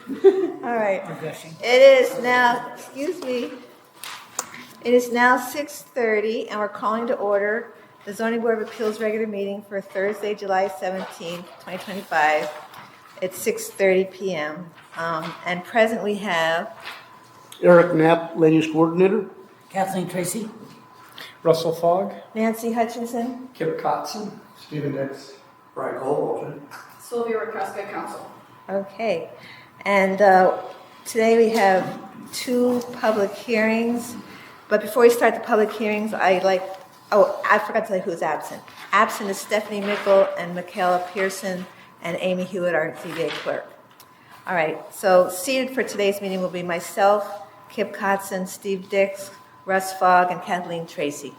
All right. It is now, excuse me, it is now 6:30, and we're calling to order the Zoning Board of Appeals regular meeting for Thursday, July 17th, 2025. It's 6:30 p.m. And present we have Eric Knapp, Land Use Coordinator. Kathleen Tracy. Russell Fogg. Nancy Hutchinson, Kip Kotson. Stephen Dix. Brian Cole. Sylvia Rakoska, Council. okay. And today we have two public hearings. But before we start the public hearings, I forgot to tell you who's absent. Absent is Stephanie Mickle and Michaela Pearson and Amy Hewitt, our ZBA clerk. All right, so seated for today's meeting will be myself, Kip Kotson, Steve Dix, Russ Fogg, and Kathleen Tracy.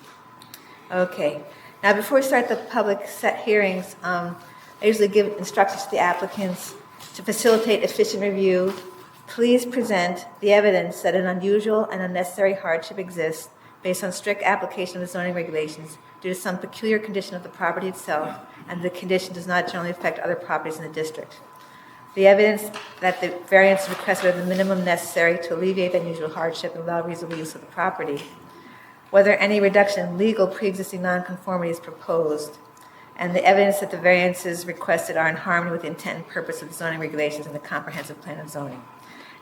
Okay, now before we start the public set hearings, I usually give instructions to the applicants to facilitate efficient review. Please present the evidence that an unusual and unnecessary hardship exists based on strict application of the zoning regulations due to some peculiar condition of the property itself, and the condition does not generally affect other properties in the district. The evidence that the variance requested are the minimum necessary to alleviate the unusual hardship and allow reasonable use of the property. Whether any reduction in legal pre-existing nonconformity is proposed, and the evidence that the variances requested are in harmony with the intent and purpose of the zoning regulations and the comprehensive plan of zoning.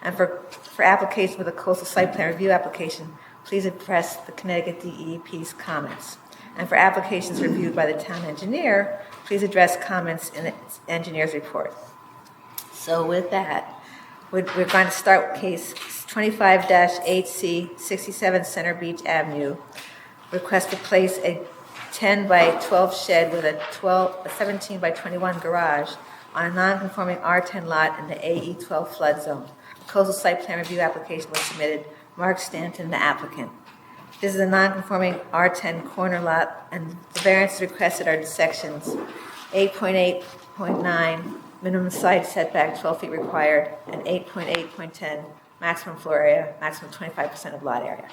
And for application with a coastal site plan review application, please address the Connecticut DEP's comments. And for applications reviewed by the town engineer, please address comments in the engineer's report. So with that, we're going to start with case 25-8C, 67 Center Beach Avenue. Request to place a 10 by 12 shed with a 17 by 21 garage on a non-conforming R10 lot in the AE12 flood zone. Coastal site plan review application was submitted. Mark Stanton, the applicant. This is a non-conforming R10 corner lot, and the variances requested are in sections 8.8.9, minimum side setback 12 feet required, and 8.8.10, maximum floor area, maximum 25% of lot area.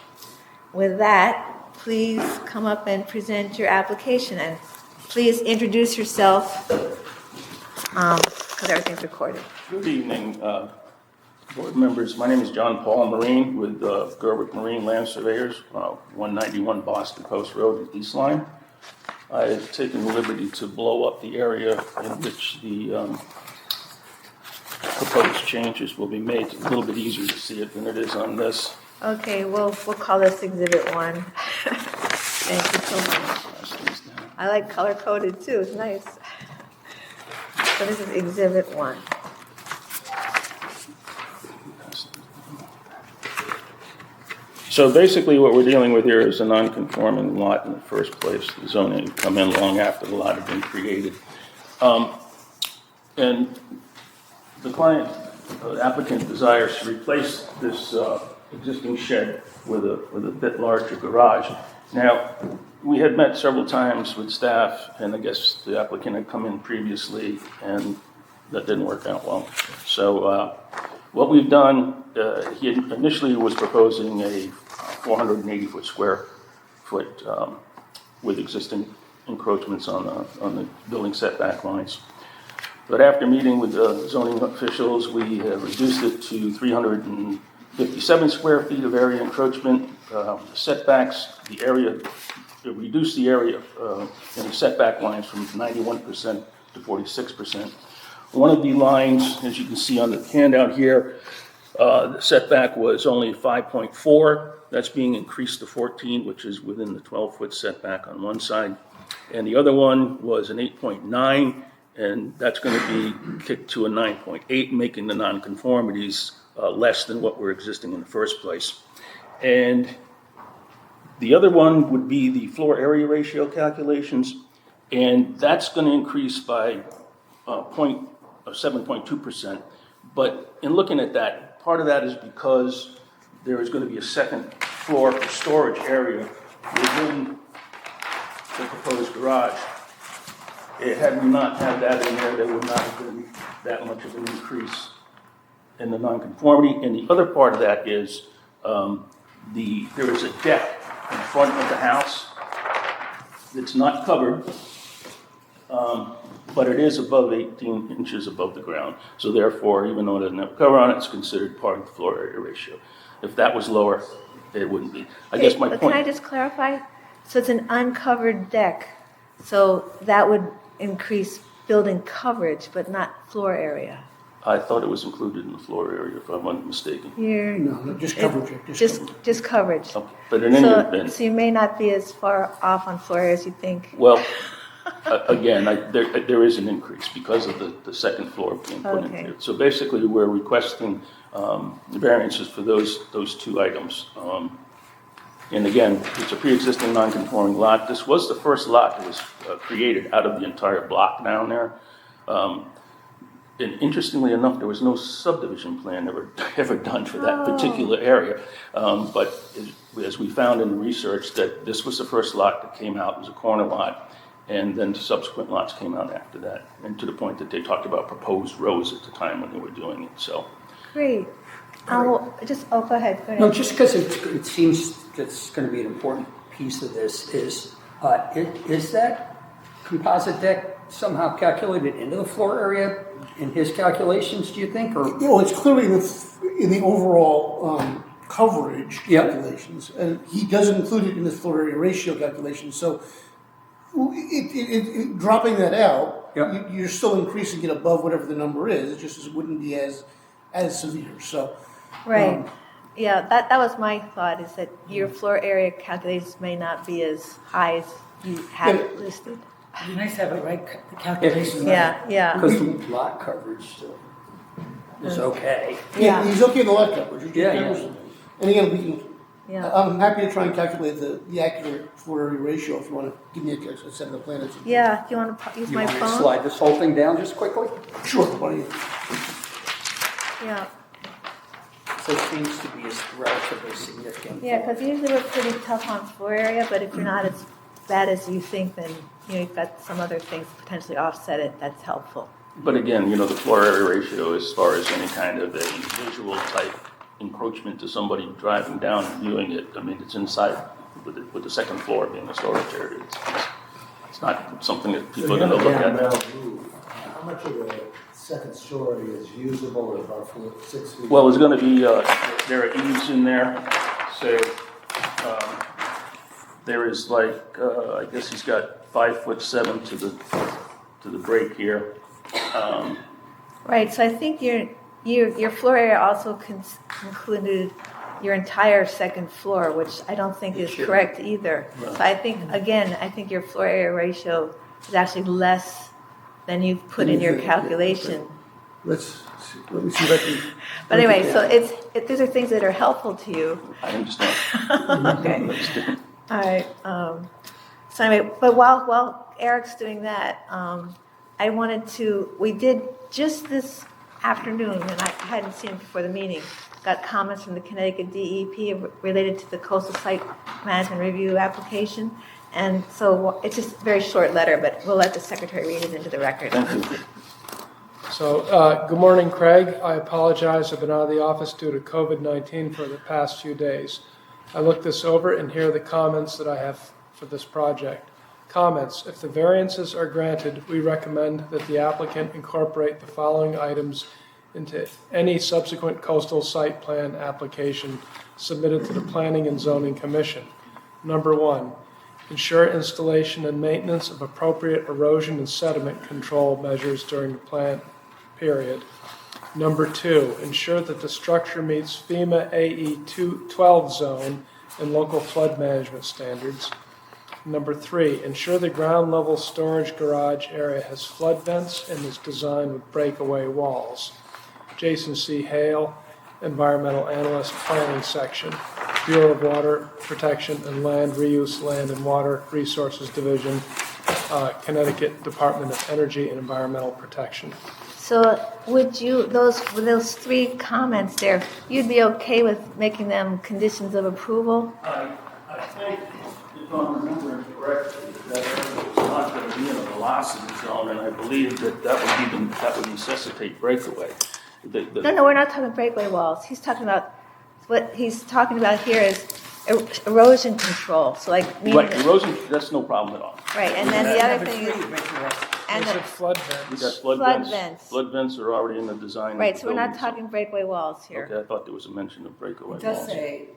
With that, please come up and present your application, and please introduce yourself, because everything's recorded. Good evening, board members. My name is John Paul Marine with Gerwick Marine Land Surveyors, 191 Boston Post Road in East Lyme. I have taken the liberty to blow up the area in which the proposed changes will be made. It's a little bit easier to see it than it is on this. Okay, we'll call this Exhibit 1. Thank you so much. I like color-coded too, it's nice. So this is Exhibit 1. So basically what we're dealing with here is a non-conforming lot in the first place. The zoning come in long after the lot had been created. And the client, applicant desires to replace this existing shed with a bit larger garage. Now, we had met several times with staff, and I guess the applicant had come in previously, and that didn't work out well. So what we've done, he initially was proposing a 480 square foot with existing encroachments on the building setback lines. But after meeting with the zoning officials, we have reduced it to 357 square feet of area encroachment. Setbacks, the area, reduced the area in the setback lines from 91% to 46%. One of the lines, as you can see on the handout here, the setback was only 5.4. That's being increased to 14, which is within the 12-foot setback on one side. And the other one was an 8.9, and that's going to be kicked to a 9.8, making the nonconformities less than what were existing in the first place. And the other one would be the floor area ratio calculations, and that's going to increase by 7.2%. But in looking at that, part of that is because there is going to be a second floor for storage area within the proposed garage. Had we not had that in there would not have been that much of an increase in the nonconformity. And the other part of that is there is a deck in front of the house that's not covered. but it is above 18 inches above the ground. So therefore, even though it doesn't have a cover on it, it's considered part of the floor area ratio. If that was lower, it wouldn't be. I guess my But point. can I just clarify? So it's an uncovered deck, so that would increase building coverage, but not floor area. I thought it was included in the floor area, if I'm not mistaken. You're, No, just coverage, just coverage. just coverage. Okay. But in any So, event, so you may not be as far off on floor area as you think. well, again, there is an increase because of the second floor being put in Okay. here. So basically, we're requesting variances for those two items. And again, it's a pre-existing non-conforming lot. This was the first lot that was created out of the entire block down there. And interestingly enough, there was no subdivision plan ever done for that particular area. But as we found in the research, that this was the first lot that came out. It was a corner lot. And then subsequent lots came out after that. And to the point that they talked about proposed rows at the time when they were doing it, so. Great. Go ahead. No, just because it seems that's going to be an important piece of this is that composite deck somehow calculated into the floor area in his calculations, do you think? Or You know, it's clearly in the overall coverage Yep. calculations, and he does include it in the floor area ratio calculation, so dropping that out, Yep. you're still increasing it above whatever the number is, it just wouldn't be as severe, so. Right. Yeah, that was my thought, is that your floor area calculations may not be as high as you have it listed. It'd be nice to have it right, the calculation. Yeah, yeah. because the lot coverage is okay. Yeah, Yeah. he's okay in the lot coverage. Yeah, And again, we can, Yeah. I'm happy to try and calculate the accurate floor area ratio if you want to give me a set of the plans. Yeah, do you want to use You my want to phone? slide this whole thing down just quickly? Sure, why don't you? Yeah. So it seems to be a relatively significant. Yeah, because usually we're pretty tough on floor area, but if you're not as bad as you think, then you've got some other things to potentially offset it. That's helpful. But again, the floor area ratio, as far as any kind of a visual type encroachment to somebody driving down and viewing it, I mean, it's inside with the second floor being a storage area. It's not something that people are going to look at. How much of the second story is usable at about 6 feet? Well, there's going to be, there are eaves in there, so there is I guess he's got 5'7" to the break here. Right, so I think your floor area also included your entire second floor, which I don't think is correct either. So I think your floor area ratio is actually less than you've put in your calculation. Let me see if I can. But anyway, so these are things that are helpful to you. I understand. Okay. All right. So anyway, but while Eric's doing that, we did just this afternoon, and I hadn't seen it before the meeting, got comments from the Connecticut DEP related to the coastal site management review application. And so it's just a very short letter, but we'll let the secretary read it into the record. Thank you. So, good morning, Craig. I apologize. I've been out of the office due to COVID-19 for the past few days. I looked this over, and here are the comments that I have for this project. Comments: if the variances are granted, we recommend that the applicant incorporate the following items into any subsequent coastal site plan application submitted to the Planning and Zoning Commission. Number 1, ensure installation and maintenance of appropriate erosion and sediment control measures during the plant period. Number 2, ensure that the structure meets FEMA AE 12 zone and local flood management standards. Number 3, ensure the ground level storage garage area has flood vents and is designed with breakaway walls. Jason C. Hale, Environmental Analyst, Planning Section, Bureau of Water Protection and Land Reuse, Land and Water Resources Division, Connecticut Department of Energy and Environmental Protection. So would you, those 3 comments there, you'd be okay with making them conditions of approval? I think, if I'm remembering correctly, that area was not going to be in a velocity zone, and I believe that would necessitate breakaway. No, we're not talking breakaway walls. He's talking about, what he's talking about here is erosion control. So meaning Right, erosion, that's no problem at all. right, and then the other thing is, And They the- said flood We got vents. flood Flood vents. vents. Flood vents are already in the design. of Right, the so we're not building, talking breakaway walls here. Okay, I thought there was a mention of breakaway It does walls. say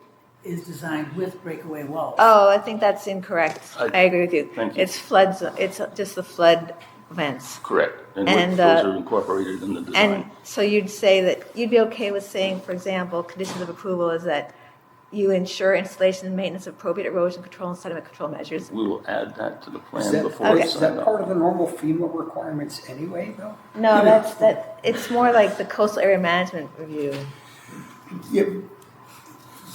is designed with breakaway walls. Oh, I think that's incorrect. I agree with you. Thank you. It's floods, it's just the flood vents. Correct. And And, those are incorporated in the design. And so you'd say that, you'd be okay with saying, for example, conditions of approval is that you ensure installation and maintenance of appropriate erosion control and sediment control measures. We will add that to the Is plan that, before Okay. it's is signed that part up. of the normal FEMA requirements anyway, though? No, it's more like the coastal area management review. Yeah.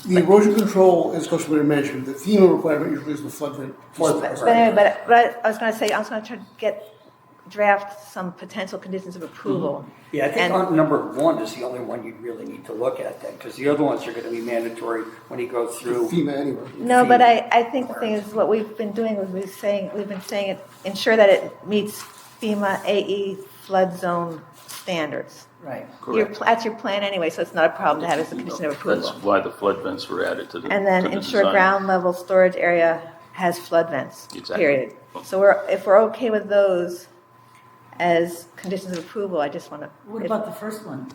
The erosion control is coastal area management. The FEMA requirement usually is the flood vent. But anyway, but I was gonna say, I was gonna try to draft some potential conditions of approval. Yeah, I think And- on number one is the only one you really need to look at then, because the other ones are going to be mandatory when you go through. FEMA anyway. No, but I think the thing is, what we've been doing is we've been saying it, ensure that it meets FEMA AE flood zone standards. Right. Correct. That's your plan anyway, so it's not a problem to have as a condition of approval. That's why the flood vents were added to the And then to the ensure design. ground level storage area has flood vents, Exactly. period. So if we're okay with those as conditions of approval, I just want to. What about the first one?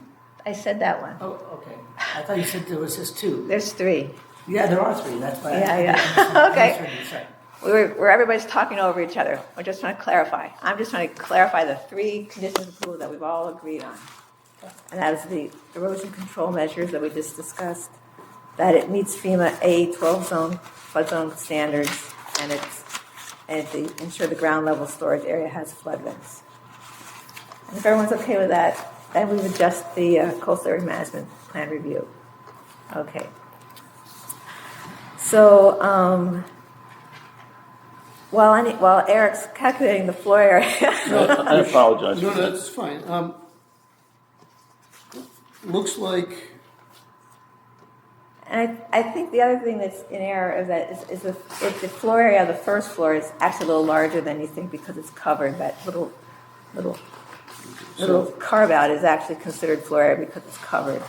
I said that one. Oh, okay. I thought you said there was just two. There's three. Yeah, there are three. That's why. Yeah. Okay. Sorry. Where everybody's talking over each other. We're just trying to clarify. I'm just trying to clarify the three conditions of approval that we've all agreed on. And that is the erosion control measures that we just discussed, that it meets FEMA A12 zone, flood zone standards, and to ensure the ground level storage area has flood vents. And if everyone's okay with that, then we would adjust the coastal area management plan review. Okay. So, while Eric's calculating the floor area, I apologize. No, for that. that's fine. Looks like, and I think the other thing that's in error is that is if the floor area of the first floor is actually a little larger than you think because it's covered, that little carve out is actually considered floor area because it's covered.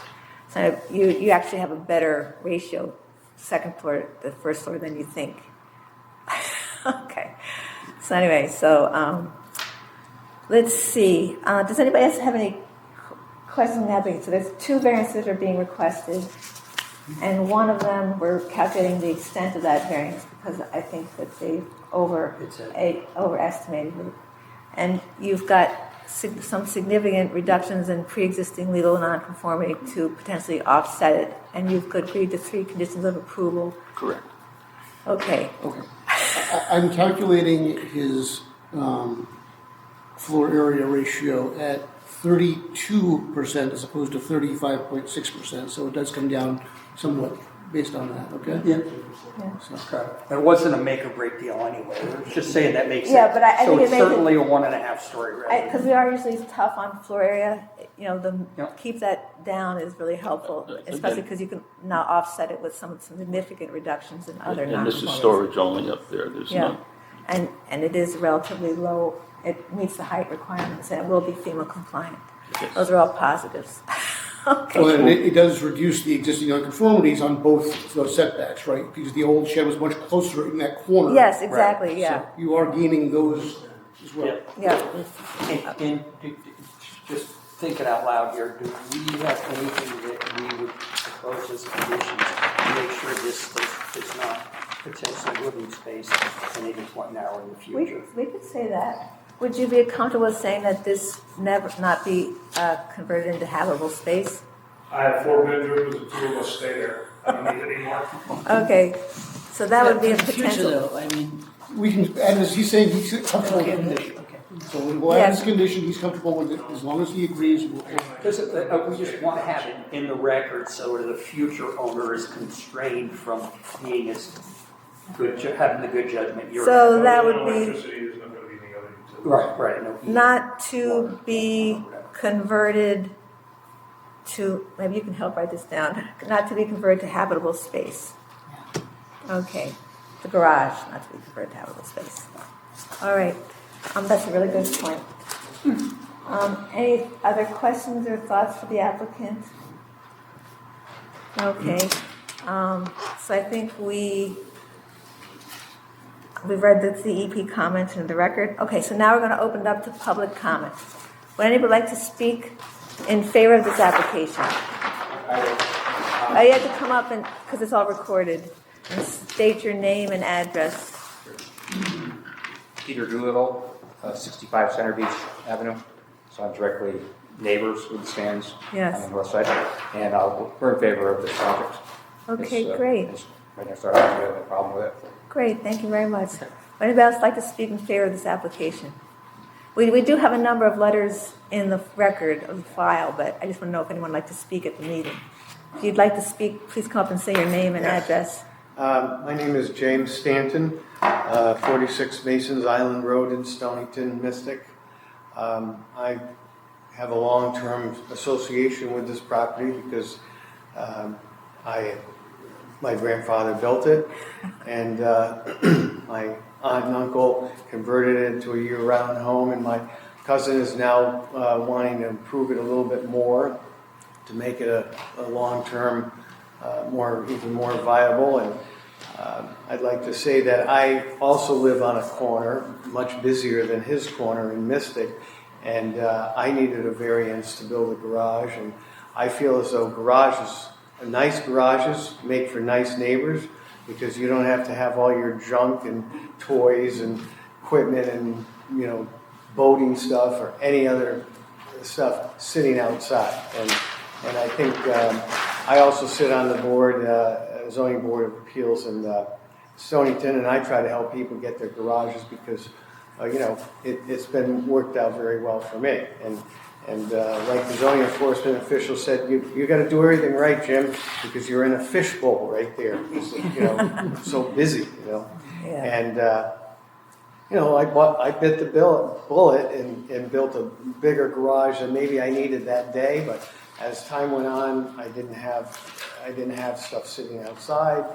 So you actually have a better ratio, second floor to the first floor than you think. Okay. So anyway, let's see. Does anybody else have any questions on that? So there's two variances are being requested, and one of them we're calculating the extent of that variance because I think that they overestimated it. And you've got some significant reductions in pre-existing legal nonconformity to potentially offset it, and you've agreed to three conditions of approval. Correct. Okay. I'm calculating his floor area ratio at 32% as opposed to 35.6%, so it does come down somewhat based on that, okay? Yeah. Yeah. Okay. It wasn't a make or break deal anyway. It was just saying that makes sense. Yeah, but I so think it's it makes it- certainly a 1.5 story, right? Because we are usually tough on floor area, Yep. keep that down is really helpful, especially because you can now offset it with some significant reductions in other And this is non-conformities. storage only up there. There's Yeah, no, and it is relatively low, it meets the height requirements, and it will be FEMA compliant. Yes. Those are all positives. Okay. Well, and it does reduce the existing nonconformities on both those setbacks, right? Because the old shed was much closer in that corner. Yes, exactly, yeah, So you are gaining those as well. yeah. And just thinking out loud here, do we have anything that we would propose as conditions to make sure this is not potentially living space and it is one hour in the future? We could say that. Would you be comfortable with saying that this never not be converted into habitable space? I have 4 bedrooms and 2 of us stay there. I don't need any more. Okay, so that would be a For the future, potential. though, I mean, We can add this, he's saying he's comfortable with the condition. okay. So we'll add this Yes. condition, he's comfortable with it, as long as he agrees. Because we just want to have it in the record so that the future owner is constrained from being as good, having the good judgment you're So having. that would No be electricity, there's not gonna be any other utility. Right. No, not to be converted to, maybe you can help write this down, not to be converted to habitable space. Okay, the garage, not to be converted to habitable space. All right, that's a really good point. Any other questions or thoughts for the applicant? Okay, so I think We've read the CEP comments into the record. Okay, so now we're going to open it up to public comment. Would anybody like to speak in favor of this application? You have to come up and, because it's all recorded, and state your name and address. Peter Doolittle, 65 Center Beach Avenue. So I'm directly neighbors with the stands Yes. on the west side. And we're in favor of this project. Okay, It's, great. It's right next to our house. We have no problem with it. Great, thank you very much. Would anybody else like to speak in favor of this application? We do have a number of letters in the record of the file, but I just want to know if anyone would like to speak at the meeting. If you'd like to speak, please come up and say your name and address. My name is James Stanton, 46 Masons Island Road in Stonington, Mystic. I have a long-term association with this property because my grandfather built it, and my aunt and uncle converted it into a year-round home, and my cousin is now wanting to improve it a little bit more to make it a long-term, even more viable. And I'd like to say that I also live on a corner, much busier than his corner in Mystic, and I needed a variance to build a garage, and I feel as though nice garages make for nice neighbors because you don't have to have all your junk and toys and equipment and, boating stuff or any other stuff sitting outside. And I think I also sit on the board, Zoning Board of Appeals in Stonington, and I try to help people get their garages because, it's been worked out very well for me. And like the zoning enforcement official said, you got to do everything right, Jim, because you're in a fishbowl right there. Because, so busy, Yeah. And I bit the bullet and built a bigger garage than maybe I needed that day. But as time went on, I didn't have stuff sitting outside.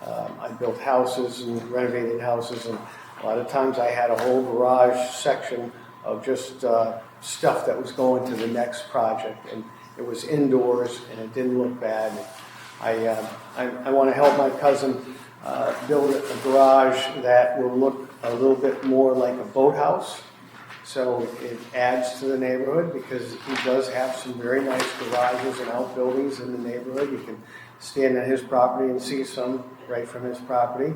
I built houses and renovated houses, and a lot of times I had a whole garage section of just stuff that was going to the next project, and it was indoors and it didn't look bad. I want to help my cousin build a garage that will look a little bit more like a boathouse, so it adds to the neighborhood because he does have some very nice garages and outbuildings in the neighborhood. You can stand on his property and see some right from his property.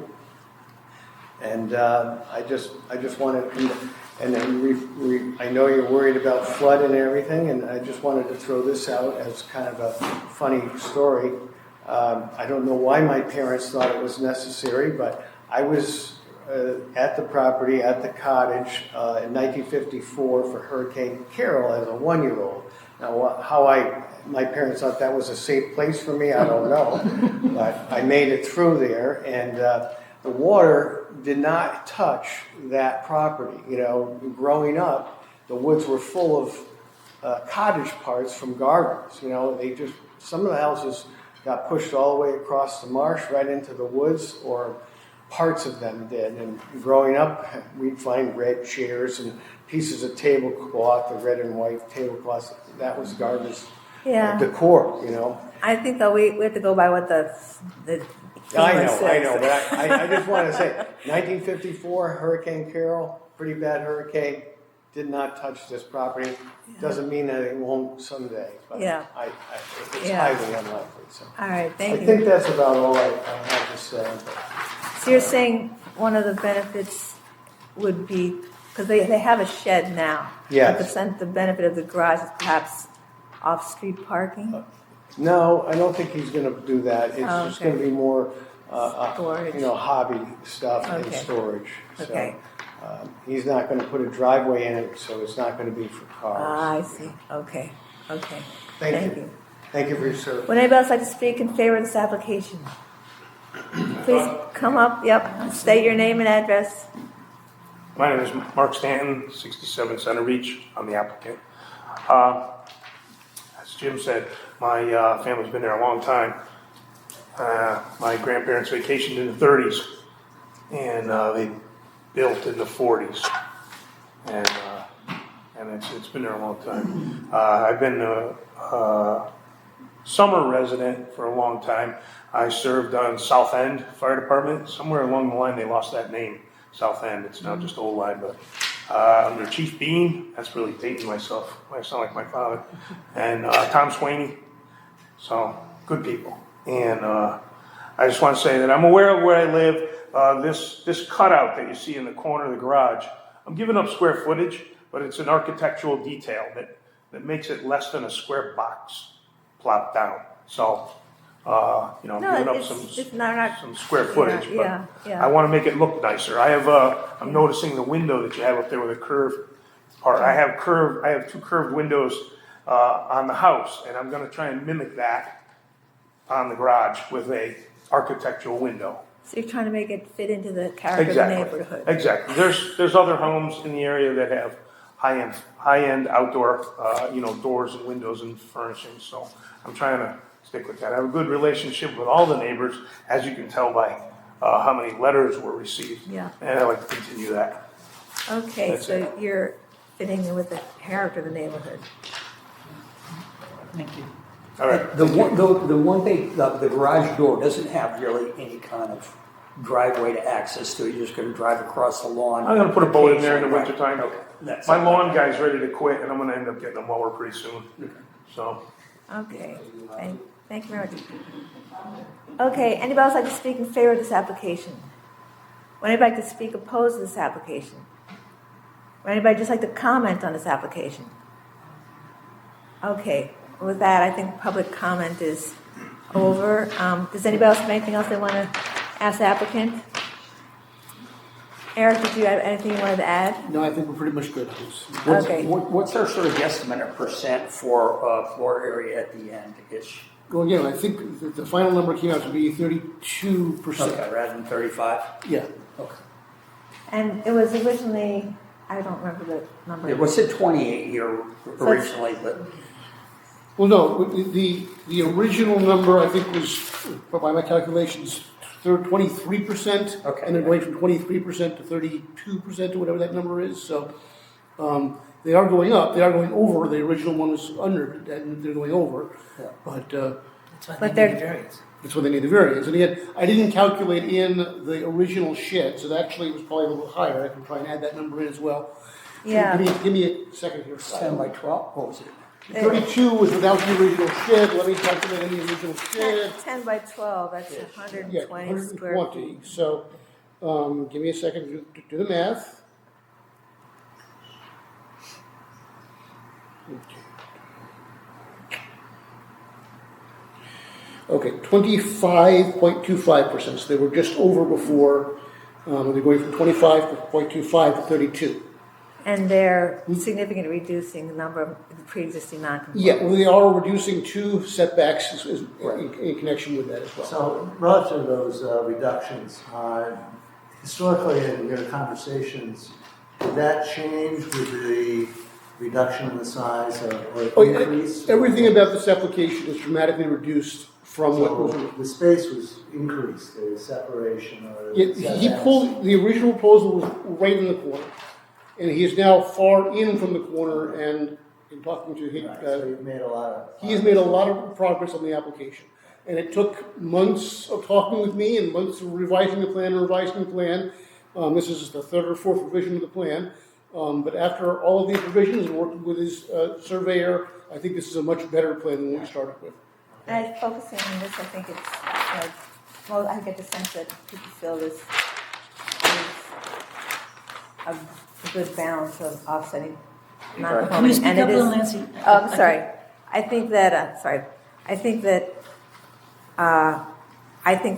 And I just wanted to, and then I know you're worried about flood and everything, and I just wanted to throw this out as kind of a funny story. I don't know why my parents thought it was necessary, but I was at the property, at the cottage in 1954 for Hurricane Carol as a 1-year-old. Now, my parents thought that was a safe place for me, I don't know, but I made it through there, and the water did not touch that property. Growing up, the woods were full of cottage parts from gardens. Some of the houses got pushed all the way across the marsh right into the woods, or parts of them did. And growing up, we'd find red chairs and pieces of tablecloth, the red and white tablecloths. That was garbage decor, I think though we have to go by what the I FEMA know, says. but I just want to say, 1954, Hurricane Carol, pretty bad hurricane, did not touch this property. Doesn't mean that it won't someday, but Yeah. It's Yeah. highly unlikely. So All right, I thank you. think that's about all I have to say. So you're saying one of the benefits would be, because they have a shed now. Yes. The benefit of the garage is perhaps off-street parking? No, I don't think he's going to do that. It's just okay. going to be more, Storage. hobby stuff and Okay. storage. Okay. So he's not going to put a driveway in it, so it's not going to be for cars. I see. Okay. Thank you. Thank you for your service. Would anybody else like to speak in favor of this application? Please come up, state your name and address. My name is Mark Stanton, 67 Center Beach. I'm the applicant. As Jim said, my family's been there a long time. My grandparents vacationed in the 30s, and they built in the 40s. And it's been there a long time. I've been a summer resident for a long time. I served on South End Fire Department. Somewhere along the line, they lost that name. south end. It's now just Old Line, but under Chief Bean, that's really dating myself. I sound like my father. And Tom Sweeney. So, good people. And I just want to say that I'm aware of where I live. This cutout that you see in the corner of the garage, I'm giving up square footage, but it's an architectural detail that makes it less than a square box plopped down. So, I'm giving up some square footage, but I want to make it look nicer. I have, I'm noticing the window that you have up there with a curved part. I have two curved windows on the house, and I'm going to try and mimic that on the garage with a architectural window. So you're trying to make it fit into the character of the neighborhood. Exactly. There's other homes in the area that have high-end outdoor, doors and windows and furnishings. So I'm trying to stick with that. I have a good relationship with all the neighbors, as you can tell by how many letters were received. Yeah. And I like to continue that. Okay, That's so you're fitting in with the character of the neighborhood. Thank you. All right. The garage door doesn't have really any kind of driveway to access to. You're just going to drive across the lawn. I'm going to put a boat in there in the Right. wintertime. Okay. My lawn guy's ready to quit, and I'm going to end up getting a mower pretty soon. So. Okay, thank you very much. Okay, anybody else like to speak in favor of this application? Would anybody like to speak opposed to this application? Would anybody just like to comment on this application? Okay, with that, I think public comment is over. Does anybody else have anything else they want to ask the applicant? Eric, did you have anything you wanted to add? No, I think we're pretty much good. Okay. What's our sort of guesstimate of percent for floor area at the end ish? Well, again, I think the final number came out to be 32%. Okay, rather than 35. Yeah. Okay. And it was originally, I don't remember the number. It was at 28 here originally, but Well, no, the original number I think was, by my calculations, 23%, Okay. and they're going from 23% to 32% or whatever that number is. So they are going up. They are going over. The original one was under, and they're going over. Yeah. But That's why But they need they're- the variance. that's when they need the variance. And again, I didn't calculate in the original shed, so that actually was probably a little higher. I can try and add that number in as well. Yeah. Give me a second here. 10 by 12. What was it? 32 was without the original shed. Let me calculate in the original shed. 10 by 12, that's Yeah, 120 square feet. 120. So, give me a second to do the math. Okay, 25.25%. So they were just over before. They're going from 25.25 to 32. And they're significantly reducing the number of pre-existing non-conformities. Yeah, well, they are reducing two setbacks in connection with that as well. So relative to those reductions, historically in your conversations, did that change with the reduction in the size or increase? Everything about this application is dramatically reduced from what was. So the space was increased, the separation or. He pulled, the original proposal was right in the corner, and he is now far in from the corner, and in talking to him, Right, so you've made a lot of. he has made a lot of progress on the application. And it took months of talking with me and months of revising the plan. This is the third or fourth revision of the plan. But after all of these revisions and working with his surveyor, I think this is a much better plan than what we started with. And focusing on this, I think it's, well, I get the sense that people feel this is a good balance of offsetting Can you non-conforming. speak And up it a little, is, Nancy? oh, I'm sorry. I think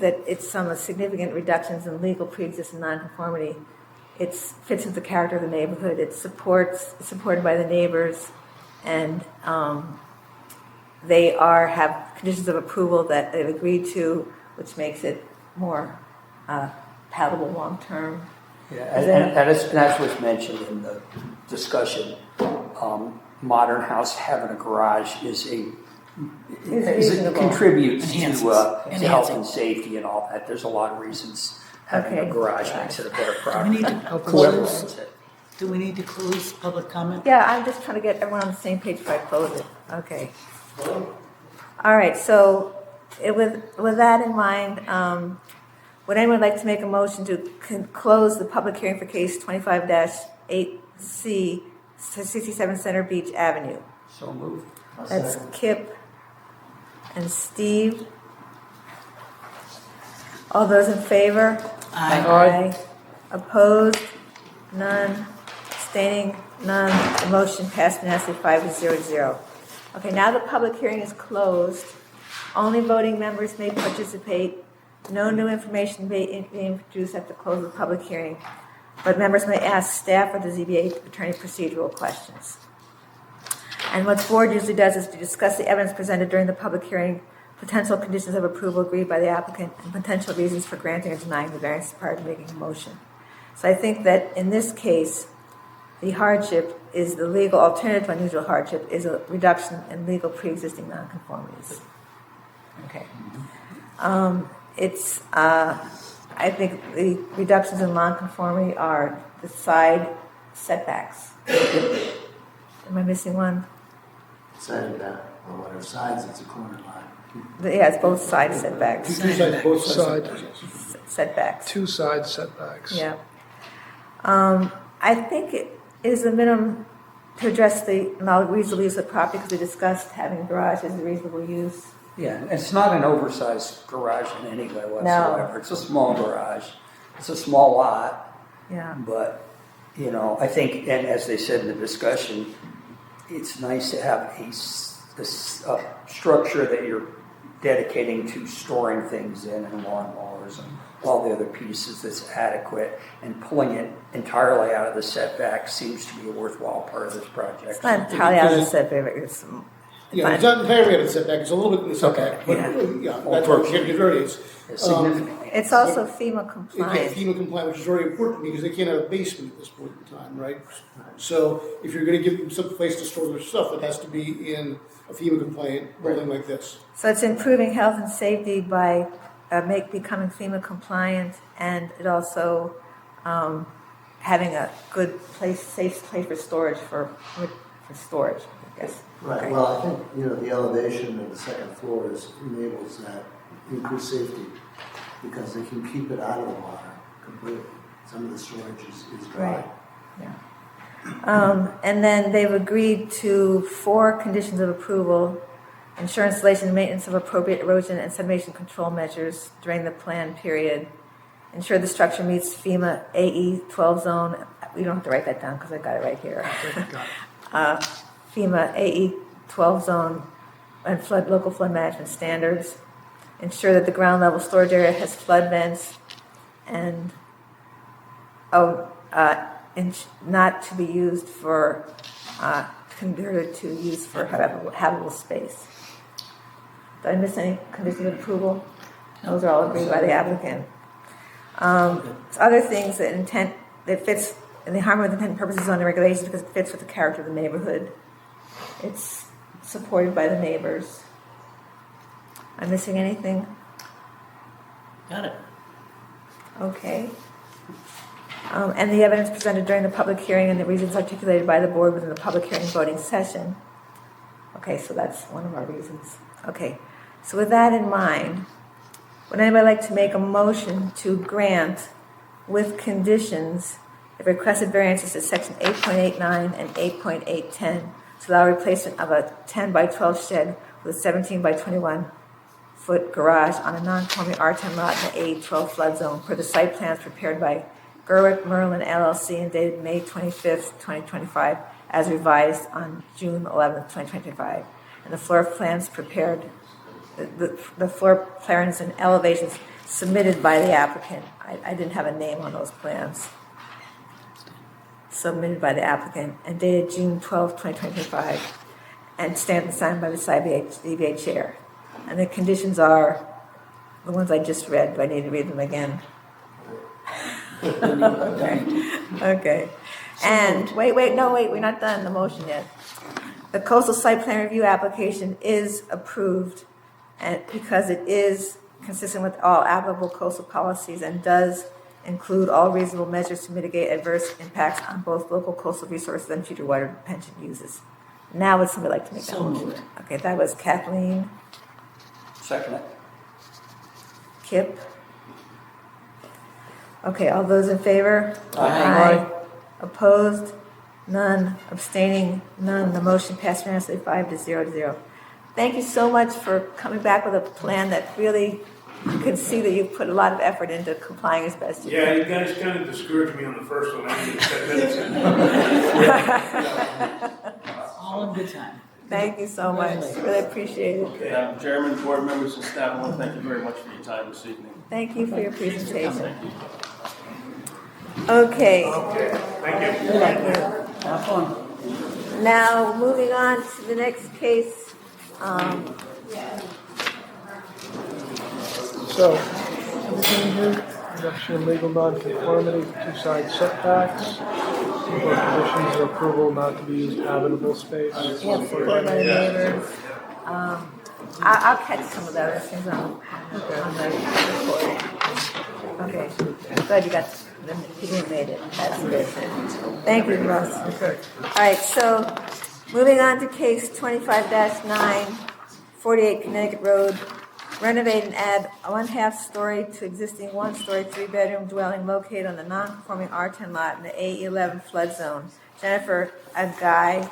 that it's some significant reductions in legal pre-existing nonconformity. It fits with the character of the neighborhood. It's supported by the neighbors, and they have conditions of approval that they've agreed to, which makes it more palatable long term. Yeah, and that's what's mentioned in the discussion. Modern house having a garage contributes to health Enhancing. and safety and all that. There's a lot of reasons having Okay. a garage makes it a better Do we need product. to Whoever close? owns it. Do we need to close public comment? Yeah, I'm just trying to get everyone on the same page before I close it. Okay. All right, so with that in mind, Would anyone like to make a motion to close the public hearing for case 25-8C, 67 Center Beach Avenue? So moved. That's Kip and Steve. All those in favor? Aye. Opposed? None. Abstaining? None. The motion passed unanimously 5-0-0. Okay, now the public hearing is closed. Only voting members may participate. No new information may be introduced at the close of the public hearing, but members may ask staff or the ZBA attorney procedural questions. And what the board usually does is to discuss the evidence presented during the public hearing, potential conditions of approval agreed by the applicant, and potential reasons for granting or denying the variance prior to making a motion. So I think that in this case, the hardship is the legal alternative to unusual hardship is a reduction in legal pre-existing nonconformities. Okay. I think the reductions in nonconformity are the side setbacks. Am I missing one? Side of that, or whatever sides, it's a corner line. Yeah, it's both side setbacks. Two sides, both sides. Setbacks. Two side setbacks. Yeah. I think it is the minimum to address the reasonable use of the property because we discussed having a garage as a reasonable use. Yeah, it's not an oversized garage in any way whatsoever. It's a small garage. It's a small lot. Yeah. But, you know, I think, and as they said in the discussion, it's nice to have a structure that you're dedicating to storing things in and lawnmowers and all the other pieces that's adequate, and pulling it entirely out of the setback seems to be a worthwhile part of this project. It's not entirely out of the setback. It's not entirely out of the setback, it's a little bit in the setback, but, that's where it varies. Significantly. It's also FEMA It compliant. gets FEMA compliant, which is very important because they can't have a basement at this point in time, right? So if you're gonna give them some place to store their stuff, it has to be in a FEMA compliant building like this. So it's improving health and safety by becoming FEMA compliant, and it also having a good place, safe place for storage for storage, I guess. Right, Okay. well, I think, the elevation of the second floor enables that increased safety because they can keep it out of the water completely. Some of the storage is dry. Right. Yeah. And then they've agreed to 4 conditions of approval: ensure installation and maintenance of appropriate erosion and sedimation control measures during the planned period, ensure the structure meets FEMA AE 12 zone. You don't have to write that down because I got it right here. FEMA AE 12 zone and local flood management standards. Ensure that the ground level storage area has flood vents and not to be used for converted to use for habitable space. Did I miss any conditions of approval? Those are all agreed by the applicant. Other things that fits in the harmony with intent and purposes on the regulations because it fits with the character of the neighborhood. It's supported by the neighbors. Am I missing anything? Got it. Okay. And the evidence presented during the public hearing and the reasons articulated by the board within the public hearing voting session. Okay, so that's one of our reasons. Okay, so with that in mind, would anybody like to make a motion to grant with conditions the requested variances to section 8.89 and 8.810 to allow replacement of a 10 by 12 shed with a 17 by 21 foot garage on a non-conforming R10 lot in the A12 flood zone per the site plans prepared by Gerwick Merlin LLC and dated May 25th, 2025, as revised on June 11th, 2025. And the floor plans prepared, the floor plans and elevations submitted by the applicant. I didn't have a name on those plans. Submitted by the applicant and dated June 12th, 2025, and stamped and signed by the ZBA chair. And the conditions are the ones I just read. Do I need to read them again? Okay. And wait, we're not done the motion yet. The coastal site plan review application is approved and because it is consistent with all applicable coastal policies and does include all reasonable measures to mitigate adverse impacts on both local coastal resources and future water retention uses. Now would somebody like to make that motion? moved. Okay, that was Kathleen, Second it. Kip, Okay, all those in favor? Aye. Opposed? None. Abstaining? None. The motion passed unanimously 5-0. Thank you so much for coming back with a plan that really, you can see that you've put a lot of effort into complying as best you Yeah, can. you guys kind of discouraged me on the first one. I didn't expect that. All in good time. Thank you so much. Really appreciate it. Madam Chairman, board members, and staff, I want to thank you very much for your time this evening. Thank you for your presentation. Thank you. Okay. Okay, thank you. Thank you. Have fun. Now, moving on to the next case. So, everything here, reduction in legal nonconformity, two-side setbacks, or conditions of approval not to be used habitable space. Yeah, support by the neighbors. I'll catch some of those things on the report. Okay, glad you got them, you made it. That's good. Thank you, Russ. Okay. All right, so moving on to case 25-9, 48 Connecticut Road. Renovate and add a 1/2 story to existing 1-story 3-bedroom dwelling located on the non-conforming R10 lot in the A11 flood zone. Jennifer Agai,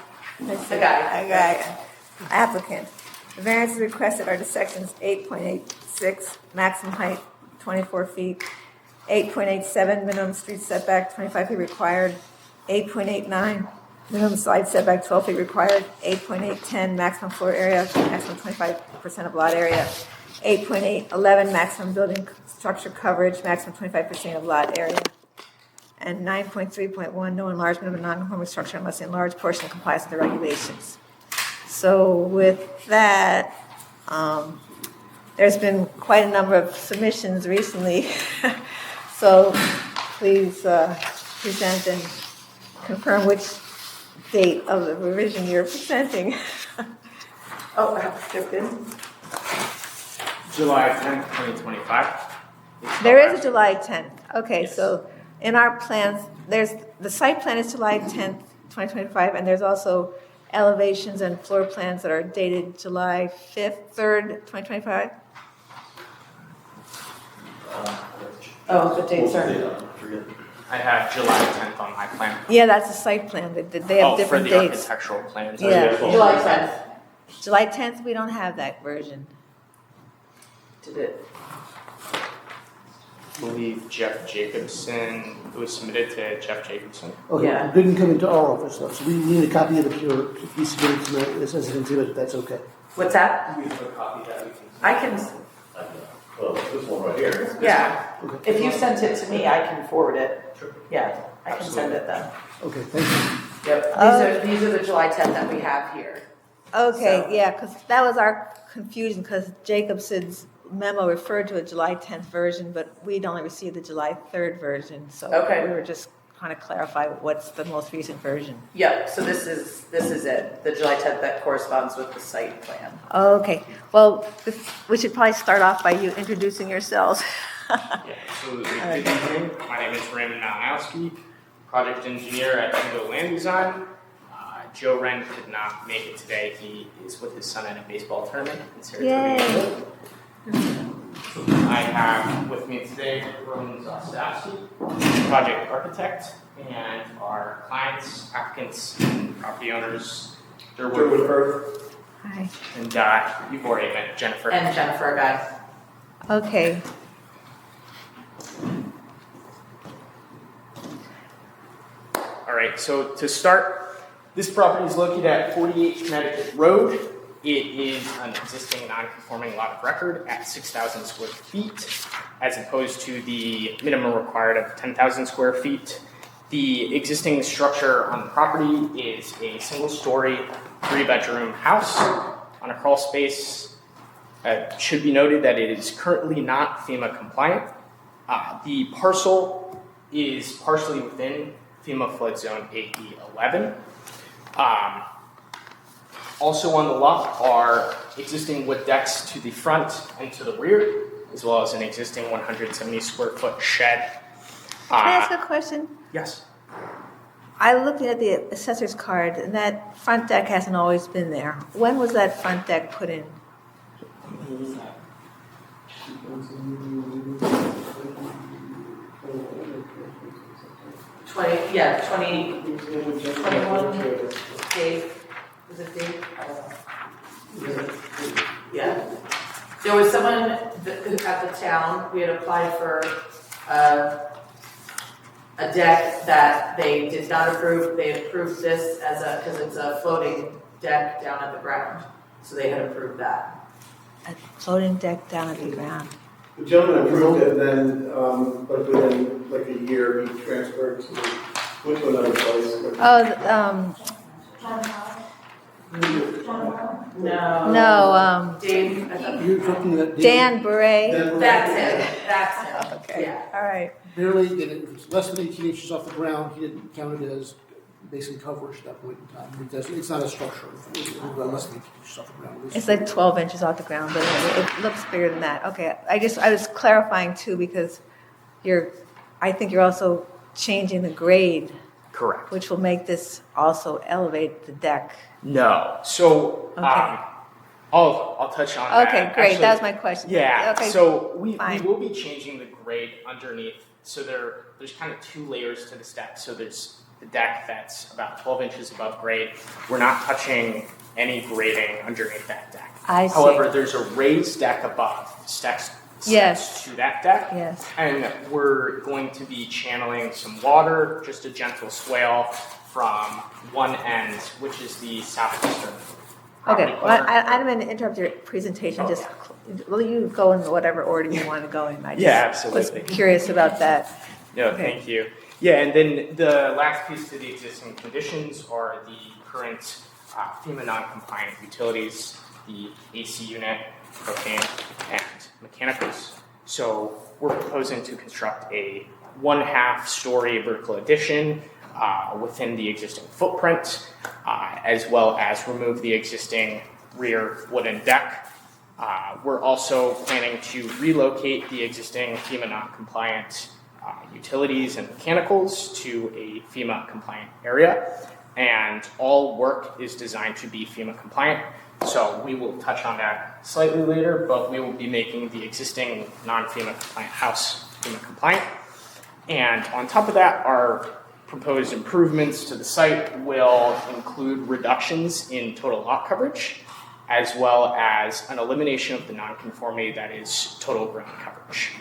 applicant. The variances requested are to sections 8.86, maximum height 24 feet, 8.87, minimum street setback 25 feet required, 8.89, minimum side setback 12 feet required, 8.810, maximum floor area, maximum 25% of lot area, 8.811, maximum building structure coverage, maximum 25% of lot area, and 9.3.1, no enlargement of a non-conforming structure unless the enlarged portion complies with the regulations. So with that, there's been quite a number of submissions recently. So please present and confirm which date of the revision you're presenting. Oh, I have scripted. July 10th, 2025. There is a July 10th. Okay, yes. So in our plans, there's the site plan is July 10th, 2025, and there's also elevations and floor plans that are dated July 5th, 3rd, 2025. Oh, the dates are. I have July 10th on my plan. Yeah, that's a site plan. They have different for the dates. architectural plans. Yeah. July 10th. July 10th, we don't have that version. Did it? I believe Jeff Jacobson, it was submitted to Jeff Jacobson. Okay, Yeah. it didn't come into our office though, so we need a copy of the pure, be submitted tonight as an exhibit, that's okay. What's that? We have a copy that we can. I can, Well, this one right here. yeah. Okay. If you sent it to me, I can forward it. Yeah, I can send it then. Okay, thank you. Yep. These are the July 10th that we have here. Okay, So- yeah, because that was our confusion, because Jacobson's memo referred to a July 10th version, but we'd only received the July 3rd version, so Okay. we were just trying to clarify what's the most recent version. Yep, so this is it, the July 10th that corresponds with the site plan. Okay, well, we should probably start off by you introducing yourselves. Yeah, so good evening. My name is Raymond Malinowski, project engineer at Indo Land Design. Joe Wren could not make it today. He is with his son at a baseball tournament in Saratoga. Yay. I have with me today Roman Zostowski, project architect, and our clients, applicants, and property owners, Durwood Firth, Hi. and you've already met Jennifer. And Jennifer Guy. Okay. All right, so to start, this property is located at 48 Connecticut Road. It is an existing non-conforming lot of record at 6,000 square feet, as opposed to the minimum required of 10,000 square feet. The existing structure on the property is a single-story, 3-bedroom house on a crawl space. It should be noted that it is currently not FEMA compliant. The parcel is partially within FEMA flood zone AE11. Also on the lot are existing wood decks to the front and to the rear, as well as an existing 170 square foot shed. Can I ask a question? Yes. I looked at the assessor's card, and that front deck hasn't always been there. When was that front deck put in? 21 Dave, was it Dave? Yeah. There was someone at the town, we had applied for a deck that they did not approve. They approved this because it's a floating deck down at the ground. So they had approved that. A floating deck down at the ground. The gentleman approved it, and then, but within like a year, he transferred went to another place. Oh, no, Dave, I thought- You're talking about Dan Bure. that's it. That's it. Okay, Yeah. all right. Barely, and if it's less than 18 inches off the ground, he didn't count it as basically coverage at that point in time. It's not a structure, it's less than 18 inches off the ground. It's like 12 inches off the ground, but it looks bigger than that. Okay, I was clarifying too because I think you're also changing the grade, Correct. which will make this also elevate the deck. No. So Okay. I'll touch on that. Okay, great. Actually, That was my question. Yeah. Okay, So we fine. will be changing the grade underneath. So there's kind of two layers to this deck. So there's the deck that's about 12 inches above grade. We're not touching any grading underneath that deck. I see. However, there's a raised deck above, steps Yes. to that deck. Yes. And we're going to be channeling some water, just a gentle swale from one end, which is the southeastern. Okay, property well, corner. I don't mean to interrupt your presentation, Oh, just, will you go in whatever order you want to go in? I just Yeah, absolutely. was curious about that. No, Okay. thank you. Yeah, and then the last piece to the existing conditions are the current FEMA non-compliant utilities, the AC unit, propane, and mechanicals. So we're proposing to construct a 1/2 story vertical addition within the existing footprint, as well as remove the existing rear wooden deck. We're also planning to relocate the existing FEMA non-compliant utilities and mechanicals to a FEMA compliant area, and all work is designed to be FEMA compliant. So we will touch on that slightly later, but we will be making the existing non-FEMA compliant house FEMA compliant. And on top of that, our proposed improvements to the site will include reductions in total lot coverage, as well as an elimination of the nonconformity that is total ground coverage.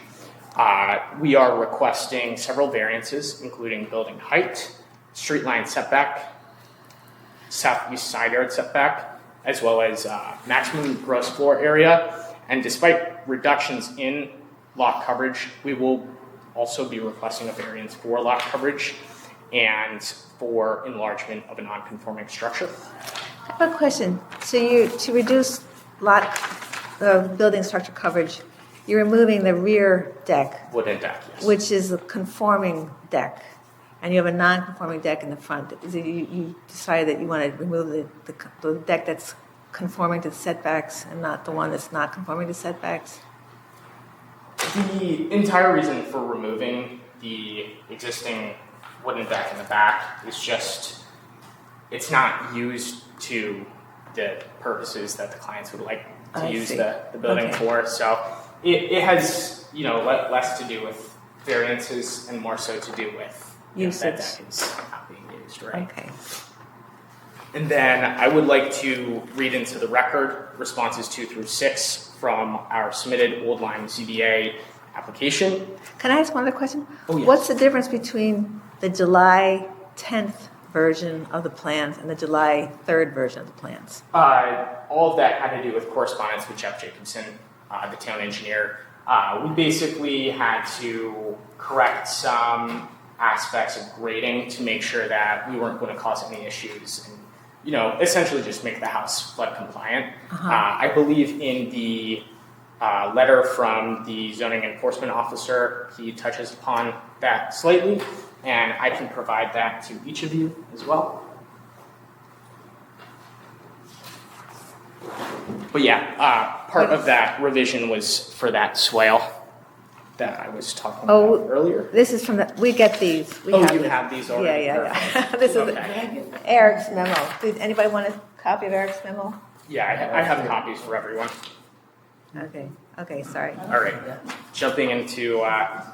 We are requesting several variances, including building height, street line setback, southeast side yard setback, as well as maximum gross floor area. And despite reductions in lot coverage, we will also be requesting a variance for lot coverage and for enlargement of a non-conforming structure. I have a question. So to reduce building structure coverage, you're removing the rear deck, Wooden deck, yes. which is a conforming deck, and you have a non-conforming deck in the front. So you decided that you want to remove the deck that's conforming to setbacks and not the one that's not conforming to setbacks? The entire reason for removing the existing wooden deck in the back is just, it's not used to the purposes that the clients would like to I use see. the building Okay. for. So it has, less to do with variances and more so to do with that Usage. deck is not being used, right? Okay. And then I would like to read into the record responses 2 through 6 from our submitted Old Lyme ZBA application. Can I ask one other question? Oh, yes. What's the difference between the July 10th version of the plans and the July 3rd version of the plans? All of that had to do with correspondence with Jeff Jacobson, the town engineer. We basically had to correct some aspects of grading to make sure that we weren't going to cause any issues and, essentially just make the house flood compliant. I believe in the letter from the zoning enforcement officer, he touches upon that slightly, and I can provide that to each of you as well. But yeah, part of that revision was for that swale that I was talking about earlier. This is from we get these. We You these. have these already? Yeah. This is Okay. Eric's memo. Did anybody want a copy of Eric's memo? Yeah, I have copies for everyone. Okay, sorry. All right, jumping into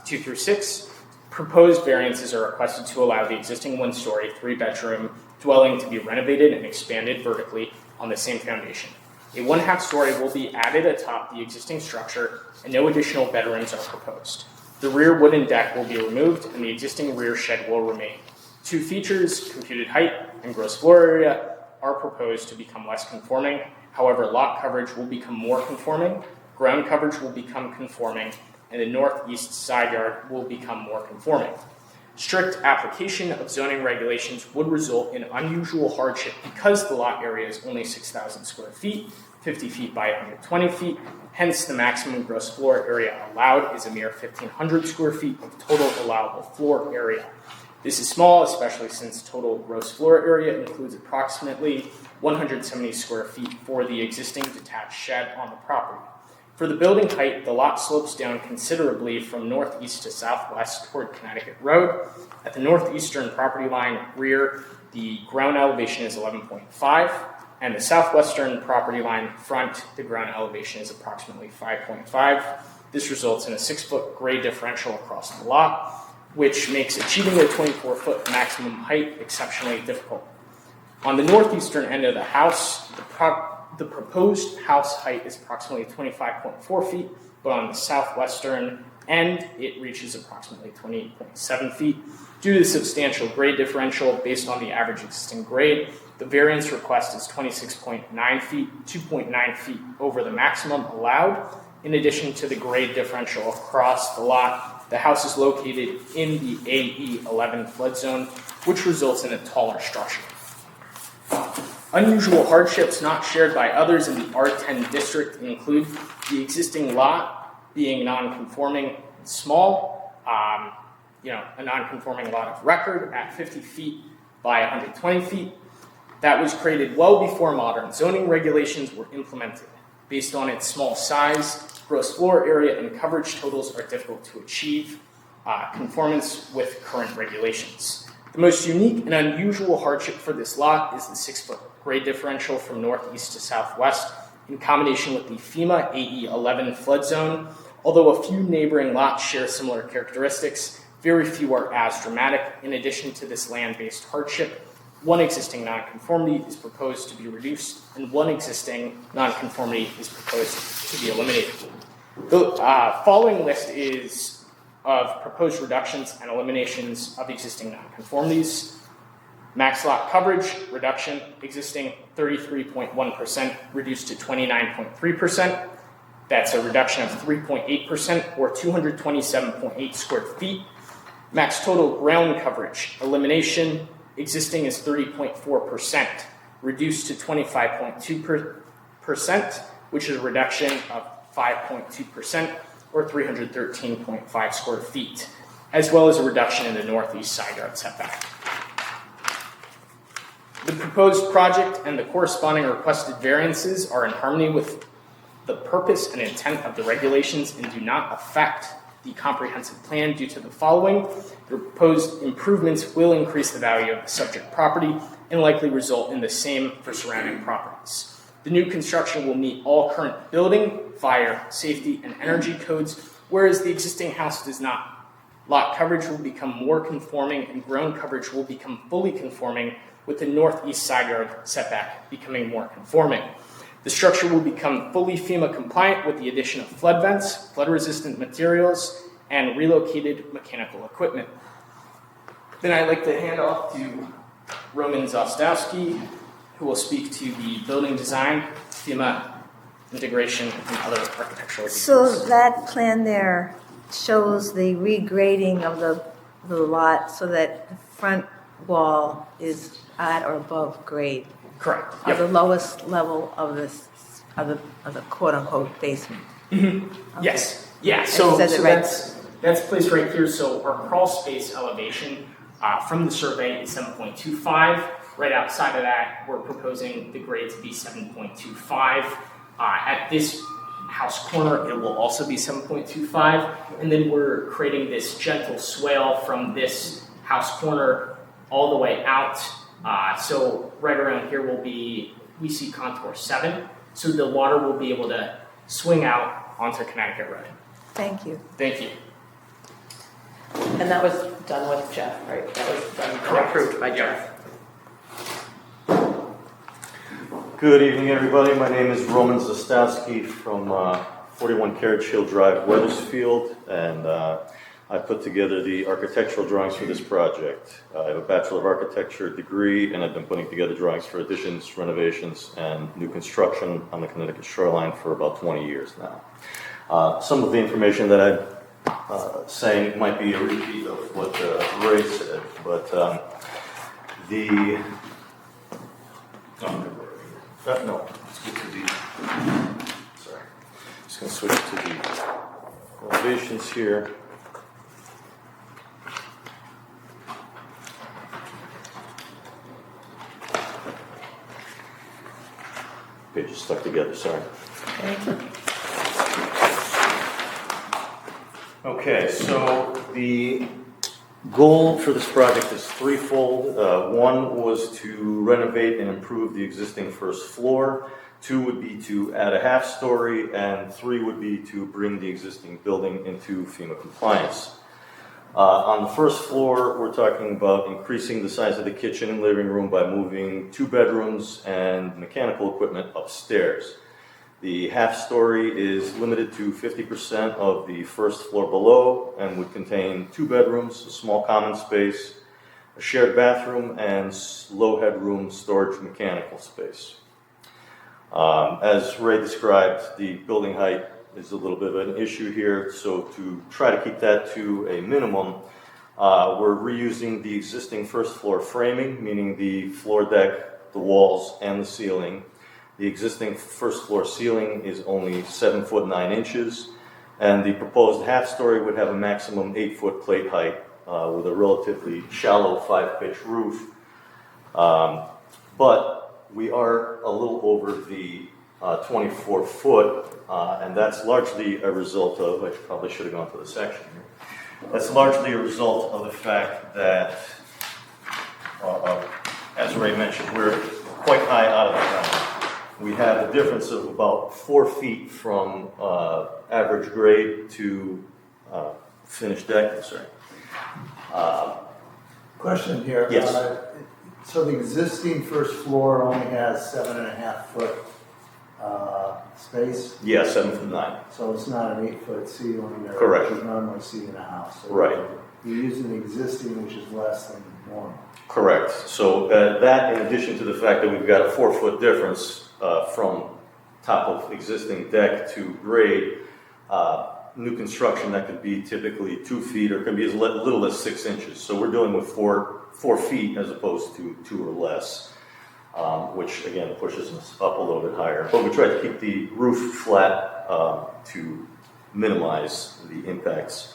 2 through 6. Proposed variances are requested to allow the existing one-story, three-bedroom dwelling to be renovated and expanded vertically on the same foundation. A one-half story will be added atop the existing structure, and no additional bedrooms are proposed. The rear wooden deck will be removed, and the existing rear shed will remain. Two features, computed height and gross floor area, are proposed to become less conforming. However, lot coverage will become more conforming, ground coverage will become conforming, and the northeast side yard will become more conforming. Strict application of zoning regulations would result in unusual hardship because the lot area is only 6,000 square feet, 50 feet by 120 feet. Hence, the maximum gross floor area allowed is a mere 1,500 square feet of total allowable floor area. This is small, especially since total gross floor area includes approximately 170 square feet for the existing detached shed on the property. For the building height, the lot slopes down considerably from northeast to southwest toward Connecticut Road. At the northeastern property line rear, the ground elevation is 11.5, and the southwestern property line front, the ground elevation is approximately 5.5. This results in a 6-foot grade differential across the lot, which makes achieving the 24-foot maximum height exceptionally difficult. On the northeastern end of the house, the proposed house height is approximately 25.4 feet, but on the southwestern end, it reaches approximately 28.7 feet. Due to the substantial grade differential based on the average existing grade, the variance request is 26.9 feet, 2.9 feet over the maximum allowed. In addition to the grade differential across the lot, the house is located in the AE11 flood zone, which results in a taller structure. Unusual hardships not shared by others in the R10 district include the existing lot being non-conforming and small, a non-conforming lot of record at 50 feet by 120 feet. That was created well before modern zoning regulations were implemented. Based on its small size, gross floor area and coverage totals are difficult to achieve conformance with current regulations. The most unique and unusual hardship for this lot is the 6-foot grade differential from northeast to southwest in combination with the FEMA AE11 flood zone. Although a few neighboring lots share similar characteristics, very few are as dramatic. In addition to this land-based hardship, one existing nonconformity is proposed to be reduced, and one existing nonconformity is proposed to be eliminated. The following list is of proposed reductions and eliminations of existing nonconformities. Max lot coverage reduction, existing 33.1% reduced to 29.3%. That's a reduction of 3.8% or 227.8 square feet. Max total ground coverage elimination, existing is 30.4%, reduced to 25.2%, which is a reduction of 5.2% or 313.5 square feet, as well as a reduction in the northeast side yard setback. The proposed project and the corresponding requested variances are in harmony with the purpose and intent of the regulations and do not affect the comprehensive plan due to the following. The proposed improvements will increase the value of the subject property and likely result in the same for surrounding properties. The new construction will meet all current building, fire, safety, and energy codes, whereas the existing house does not. Lot coverage will become more conforming and ground coverage will become fully conforming, with the northeast side yard setback becoming more conforming. The structure will become fully FEMA compliant with the addition of flood vents, flood-resistant materials, and relocated mechanical equipment. Then I'd like to hand off to Roman Zostowski, who will speak to the building design, FEMA integration, and other architectural details. So that plan there shows the regrading of the lot so that the front wall is at or above grade. Correct. Of the lowest level of the quote unquote basement. Mm-hmm. Okay. Yes. Yeah. So that's placed right here. So our crawl space elevation from the survey is 7.25. Right outside of that, we're proposing the grade to be 7.25. At this house corner, it will also be 7.25. And then we're creating this gentle swale from this house corner all the way out. So right around here we see contour 7. So the water will be able to swing out onto Connecticut Road. Thank you. Thank you. And that was done with Jeff, right? That was done and approved by Jeff. Good evening, everybody. My name is Roman Zastowski from 41 Carriage Hill Drive, Weathersfield, and I put together the architectural drawings for this project. I have a Bachelor of Architecture degree, and I've been putting together drawings for additions, renovations, and new construction on the Connecticut shoreline for about 20 years now. Some of the information that I'm saying might be a repeat of what Ray said, but no, let's get to the, sorry, just going to switch to the elevations here. Pages stuck together, sorry. Okay, so the goal for this project is threefold. One was to renovate and improve the existing first floor. 2 would be to add a half story, and 3 would be to bring the existing building into FEMA compliance. On the first floor, we're talking about increasing the size of the kitchen and living room by moving 2 bedrooms and mechanical equipment upstairs. The half story is limited to 50% of the first floor below and would contain 2 bedrooms, a small common space, a shared bathroom, and low headroom storage mechanical space. As Ray described, the building height is a little bit of an issue here, so to try to keep that to a minimum, we're reusing the existing first floor framing, meaning the floor deck, the walls, and the ceiling. The existing first floor ceiling is only 7 foot 9 inches, and the proposed half story would have a maximum 8 foot plate height with a relatively shallow 5-pitch roof. But we are a little over the 24 foot, and that's largely a result of, I probably should have gone to the section here. That's largely a result of the fact that, as Ray mentioned, we're quite high out of the ground. We have a difference of about 4 feet from average grade to finished deck. Question here. Yes. So the existing first floor only has 7.5 foot space? Yeah, 7 foot 9. So it's not an 8 foot ceiling there, Correct. which you normally see in a house. So Right. You're using the existing, which is less than normal. Correct. So that, in addition to the fact that we've got a 4 foot difference from top of existing deck to grade, new construction that could be typically 2 feet or could be as little as 6 inches. So we're dealing with 4 feet as opposed to 2 or less, which again pushes us up a little bit higher. But we try to keep the roof flat to minimize the impacts.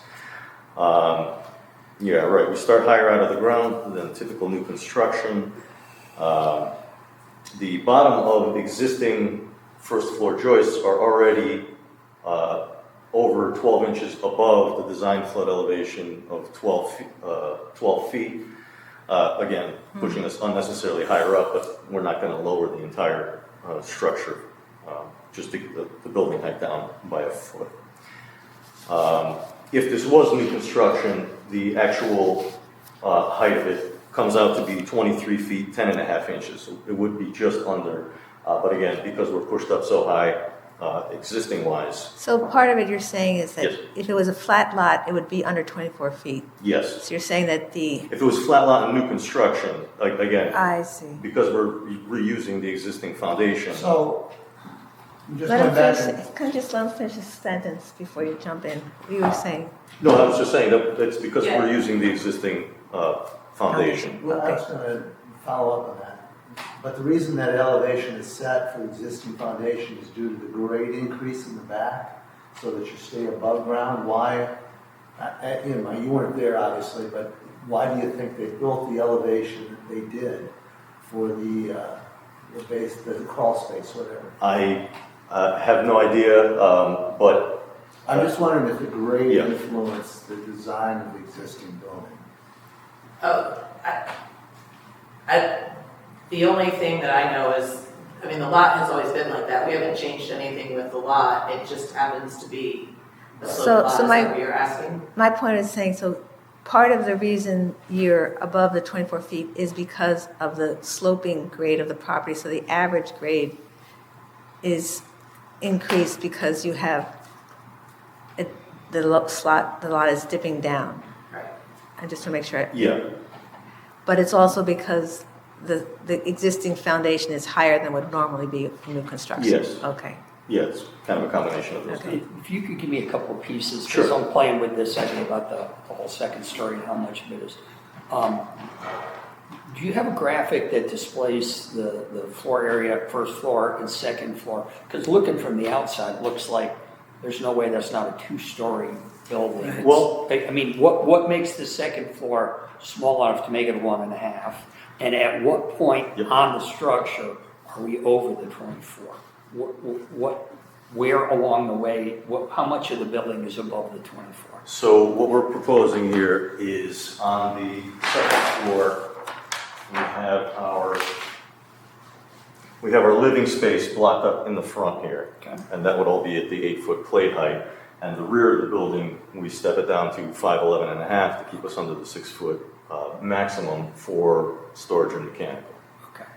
Yeah, right. We start higher out of the ground than typical new construction. The bottom of existing first floor joists are already over 12 inches above the design flood elevation of 12 feet. Again, pushing us unnecessarily higher up, but we're not going to lower the entire structure, just to get the building height down by a foot. If this was new construction, the actual height of it comes out to be 23 feet, 10.5 inches. So it would be just under, but again, because we're pushed up so high, existing wise. So part of it you're saying is that Yes. if it was a flat lot, it would be under 24 feet. Yes. So you're saying that If it was flat lot and new construction, again, I see. because we're reusing the existing foundation. So, you just Let him went back finish, and, can you just let him finish his sentence before you jump in? What you were saying? No, I was just saying that it's because Yeah. we're using the existing foundation. well, I was gonna follow up on that. But the reason that elevation is set for the existing foundation is due to the grade increase in the back, so that you stay above ground. Why, you weren't there obviously, but why do you think they built the elevation that they did for the base, the crawl space, whatever? I have no idea, but I'm just wondering if the grade Yeah. influenced the design of the existing building. Oh, the only thing that I know is, I mean, the lot has always been like that. We haven't changed anything with the lot. It just happens to be a slope lot. So Is my- that what you're asking? My point is saying, so part of the reason you're above the 24 feet is because of the sloping grade of the property. So the average grade is increased because you have the lot is dipping down. Right. And just to make sure. Yeah, But it's also because the existing foundation is higher than would normally be new construction. Yes. Okay. yeah, it's kind of a combination of those. Okay. If you could give me a couple of pieces, Sure. because I'm playing with this idea about the whole second story and how much of it is. Do you have a graphic that displays the floor area, first floor and second floor? Because looking from the outside, it looks like there's no way that's not a two-story building. It's- Well- I mean, what makes the second floor small enough to make it a 1.5? And at what point Yep. on the structure are we over the 24? Where along the way, how much of the building is above the 24? So what we're proposing here is on the second floor, we have our living space blocked up in the front here. Okay. And that would all be at the 8-foot plate height. And the rear of the building, we step it down to 5'11.5" to keep us under the 6-foot maximum for storage and mechanical. Okay.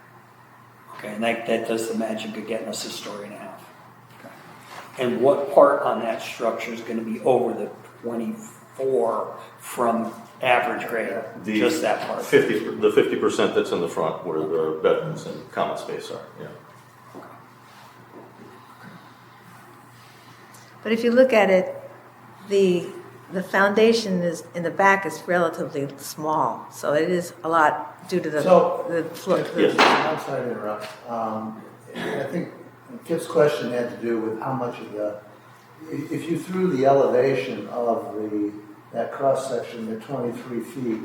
Okay, and that does the magic of getting us a story and a half. Okay. And what part on that structure is going to be over the 24 from average grade? Just that part? The 50% that's in the front where the bedrooms and common space are, yeah. But if you look at it, the foundation is in the back is relatively small, so it is a lot due to the floor. Yes. I'm sorry to interrupt. I think Kip's question had to do with how much of if you threw the elevation of that cross section at 23 feet,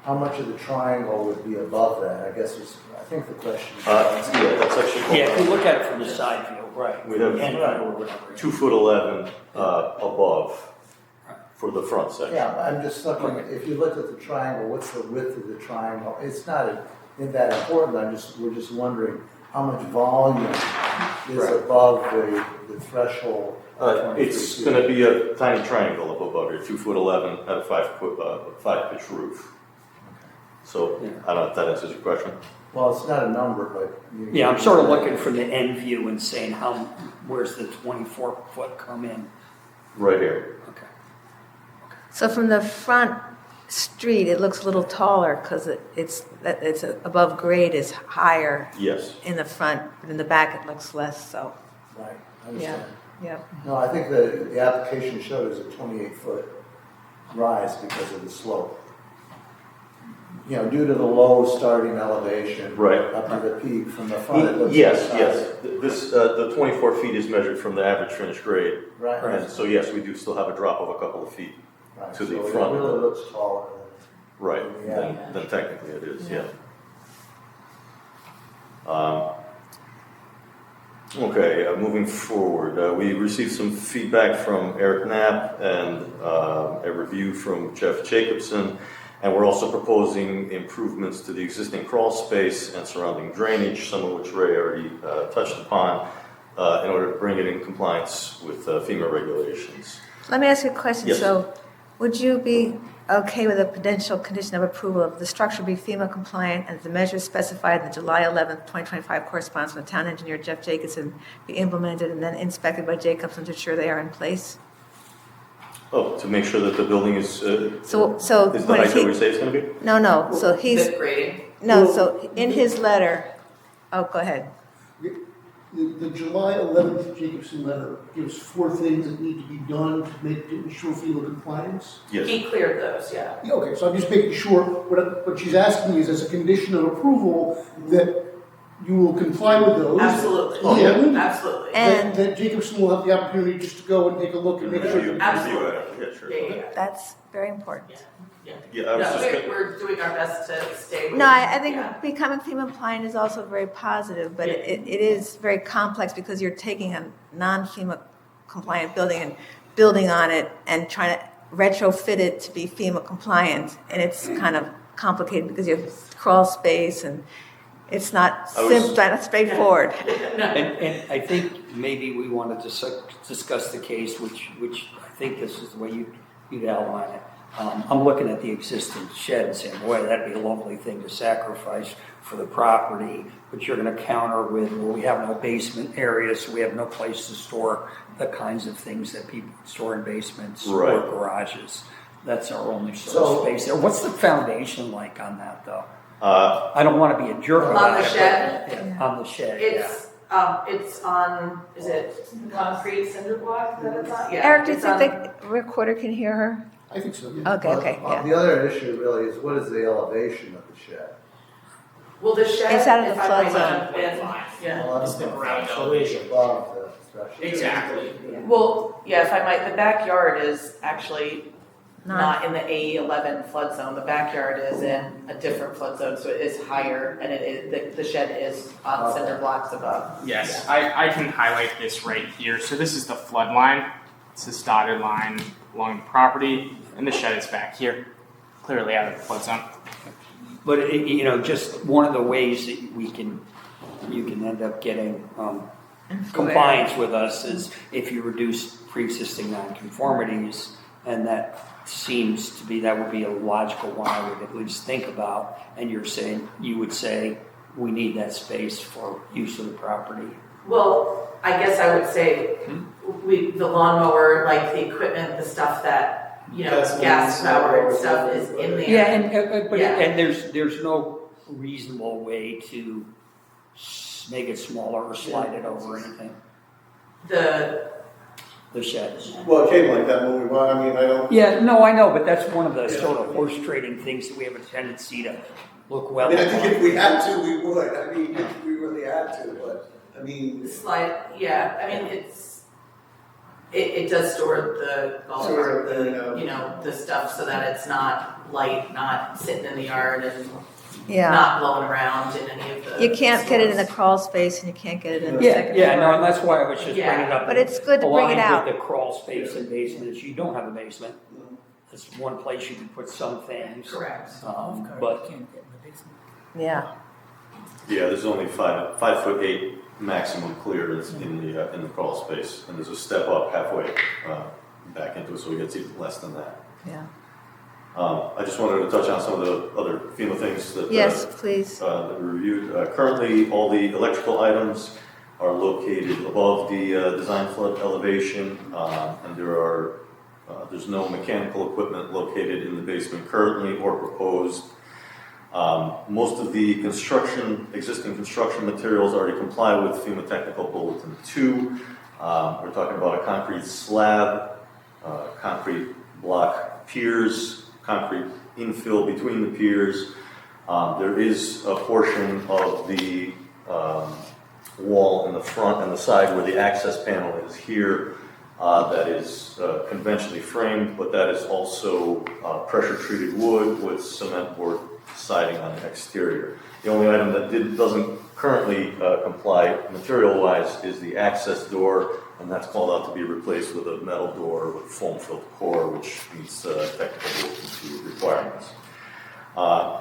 how much of the triangle would be above that? I think the question. Yeah, that's actually. Yeah, if you look at it from the side view, right. We have Or whatever. 2'11" above for the front section. Yeah, I'm just looking, if you looked at the triangle, what's the width of the triangle? It's not that important, we're just wondering how much volume is above the threshold. It's going to be a tiny triangle up above here, 2'11" at a 5-pitch roof. So I don't know if that answers your question. Well, it's not a number, but. Yeah, I'm sort of looking from the end view and saying where's the 24-foot come in? Right here. Okay. So from the front street, it looks a little taller because it's above grade is higher Yes. in the front, but in the back it looks less. So Right, I understand. yeah. No, I think the application showed us a 28-foot rise because of the slope. Due to the low starting elevation. Right. Up to the peak from the front. It looks Yes, like yes. The 24 feet is measured from the average finished grade. Right. And so yes, we do still have a drop of a couple of feet Right, to the so front. It really looks taller Right, Yeah. then technically it is, yeah. Okay, moving forward, we received some feedback from Eric Knapp and a review from Jeff Jacobson, and we're also proposing improvements to the existing crawl space and surrounding drainage, some of which Ray already touched upon, in order to bring it in compliance with FEMA regulations. Let me ask you a question. Yes. So would you be okay with a potential condition of approval of the structure be FEMA compliant and the measures specified in the July 11th, 2025 correspondence from the town engineer Jeff Jacobson be implemented and then inspected by Jacobson to ensure they are in place? Oh, to make sure that the building is So is the what height is that we say it's going to be? No. So he's Fifth grading. So in his letter, go ahead. The July 11th Jacobson letter gives 4 things that need to be done to ensure FEMA compliance. Yes. He cleared those, yeah. Yeah, okay, so I'm just making sure, what she's asking is, as a condition of approval, that you will comply with those. Absolutely. And Absolutely. And that Jacobson will have the opportunity just to go and take a look and make sure. Review Absolutely. it. Yeah, sure. Yeah. that's very important. Yeah, I was just gonna- We're doing our best to stay with. No, I think yeah. becoming FEMA compliant is also very positive, but it is very complex because you're taking a non-FEMA compliant building and building on it and trying to retrofit it to be FEMA compliant, and it's kind of complicated because you have crawl space and it's not not straightforward. And I think maybe we wanted to discuss the case, which I think this is the way you'd outline it. I'm looking at the existing shed and saying, boy, that'd be a lovely thing to sacrifice for the property, but you're gonna counter with, well, we have no basement area, so we have no place to store the kinds of things that people store in basements or Right. garages. That's our only sort So- of space there. What's the foundation like on that, though? Uh, I don't wanna be a jerk On about the it. shed? But, yeah, on the shed, yeah. It's on, is it concrete cinder block that it's on? Yeah, Eric, do you it's think on- the recorder can hear her? I think so, yeah. Okay, okay, yeah. The other issue really is what is the elevation of the shed? Well, the shed, It's out of the if I flood might zone. jump in, yeah. Well, It's the ground so it's elevation. above the threshold. Exactly. Well, yeah, if I might, the backyard is actually Not- not in the A11 flood zone. The backyard is in a different flood zone, so it is higher, and it is, the shed is on cinder blocks above. Yes, I can highlight this right here. So this is the flood line. It's this dotted line along the property, and the shed is back here, clearly out of the flood zone. But just one of the ways that you can end up getting compliance with us is if you reduce pre-existing nonconformities, and that seems to be, that would be a logical one I would at least think about. And you would say, we need that space for use of the property. Well, I guess I would say, the lawnmower, like the equipment, the stuff that, gas powered stuff is in there. Yeah, and Yeah. and there's no reasonable way to make it smaller or slide it over or anything. The shed. Well, it came like that when we bought, I mean, I don't. Yeah, no, I know, but that's one of the sort of horse trading things that we have a tendency to look well. I mean, I think if we had to, we would. I mean, if we really had to, but, I mean. Slide, yeah, I mean, it does store the golf cart, the stuff so that it's not light, not sitting in the yard and Yeah. not blowing around in any of the. You can't get it in the stores. crawl space and you can't get it in the Yeah, second yeah, no, floor. and that's why I was just Yeah. bringing up. But it's good to bring it out. Aligned with the crawl space and basement, is you don't have a basement. That's one place you can put some things. Correct. But Yeah. Yeah, there's only 5'8" maximum clearance in the crawl space, and there's a step up halfway back into it, so it gets even less than that. Yeah. I just wanted to touch on some of the other FEMA things that Yes, please. that we reviewed. Currently, all the electrical items are located above the design flood elevation, and there's no mechanical equipment located in the basement currently or proposed. Most of the existing construction materials already comply with FEMA Technical Bulletin 2. We're talking about a concrete slab, concrete block piers, concrete infill between the piers. There is a portion of the wall in the front and the side where the access panel is here that is conventionally framed, but that is also pressure-treated wood with cement board siding on the exterior. The only item that doesn't currently comply material-wise is the access door, and that's called out to be replaced with a metal door with foam-filled core, which meets technical Bulletin 2 requirements.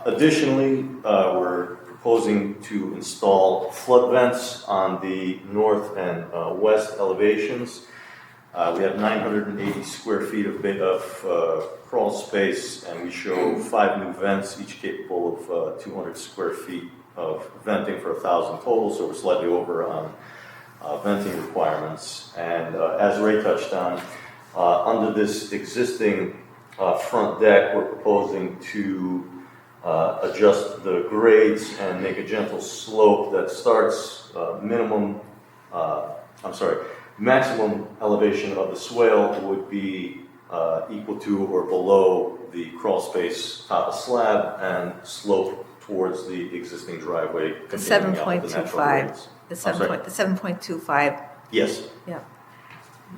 Additionally, we're proposing to install flood vents on the north and west elevations. We have 980 square feet of crawl space, and we show 5 new vents, each capable of 200 square feet of venting for 1,000 total, so we're slightly over on venting requirements. And as Ray touched on, under this existing front deck, we're proposing to adjust the grades and make a gentle slope that starts maximum elevation of the swale would be equal to or below the crawl space top of slab and slope towards the existing driveway. The continuing out with the natural 7.25. grades. The I'm sorry? 7.25. Yes. Yeah.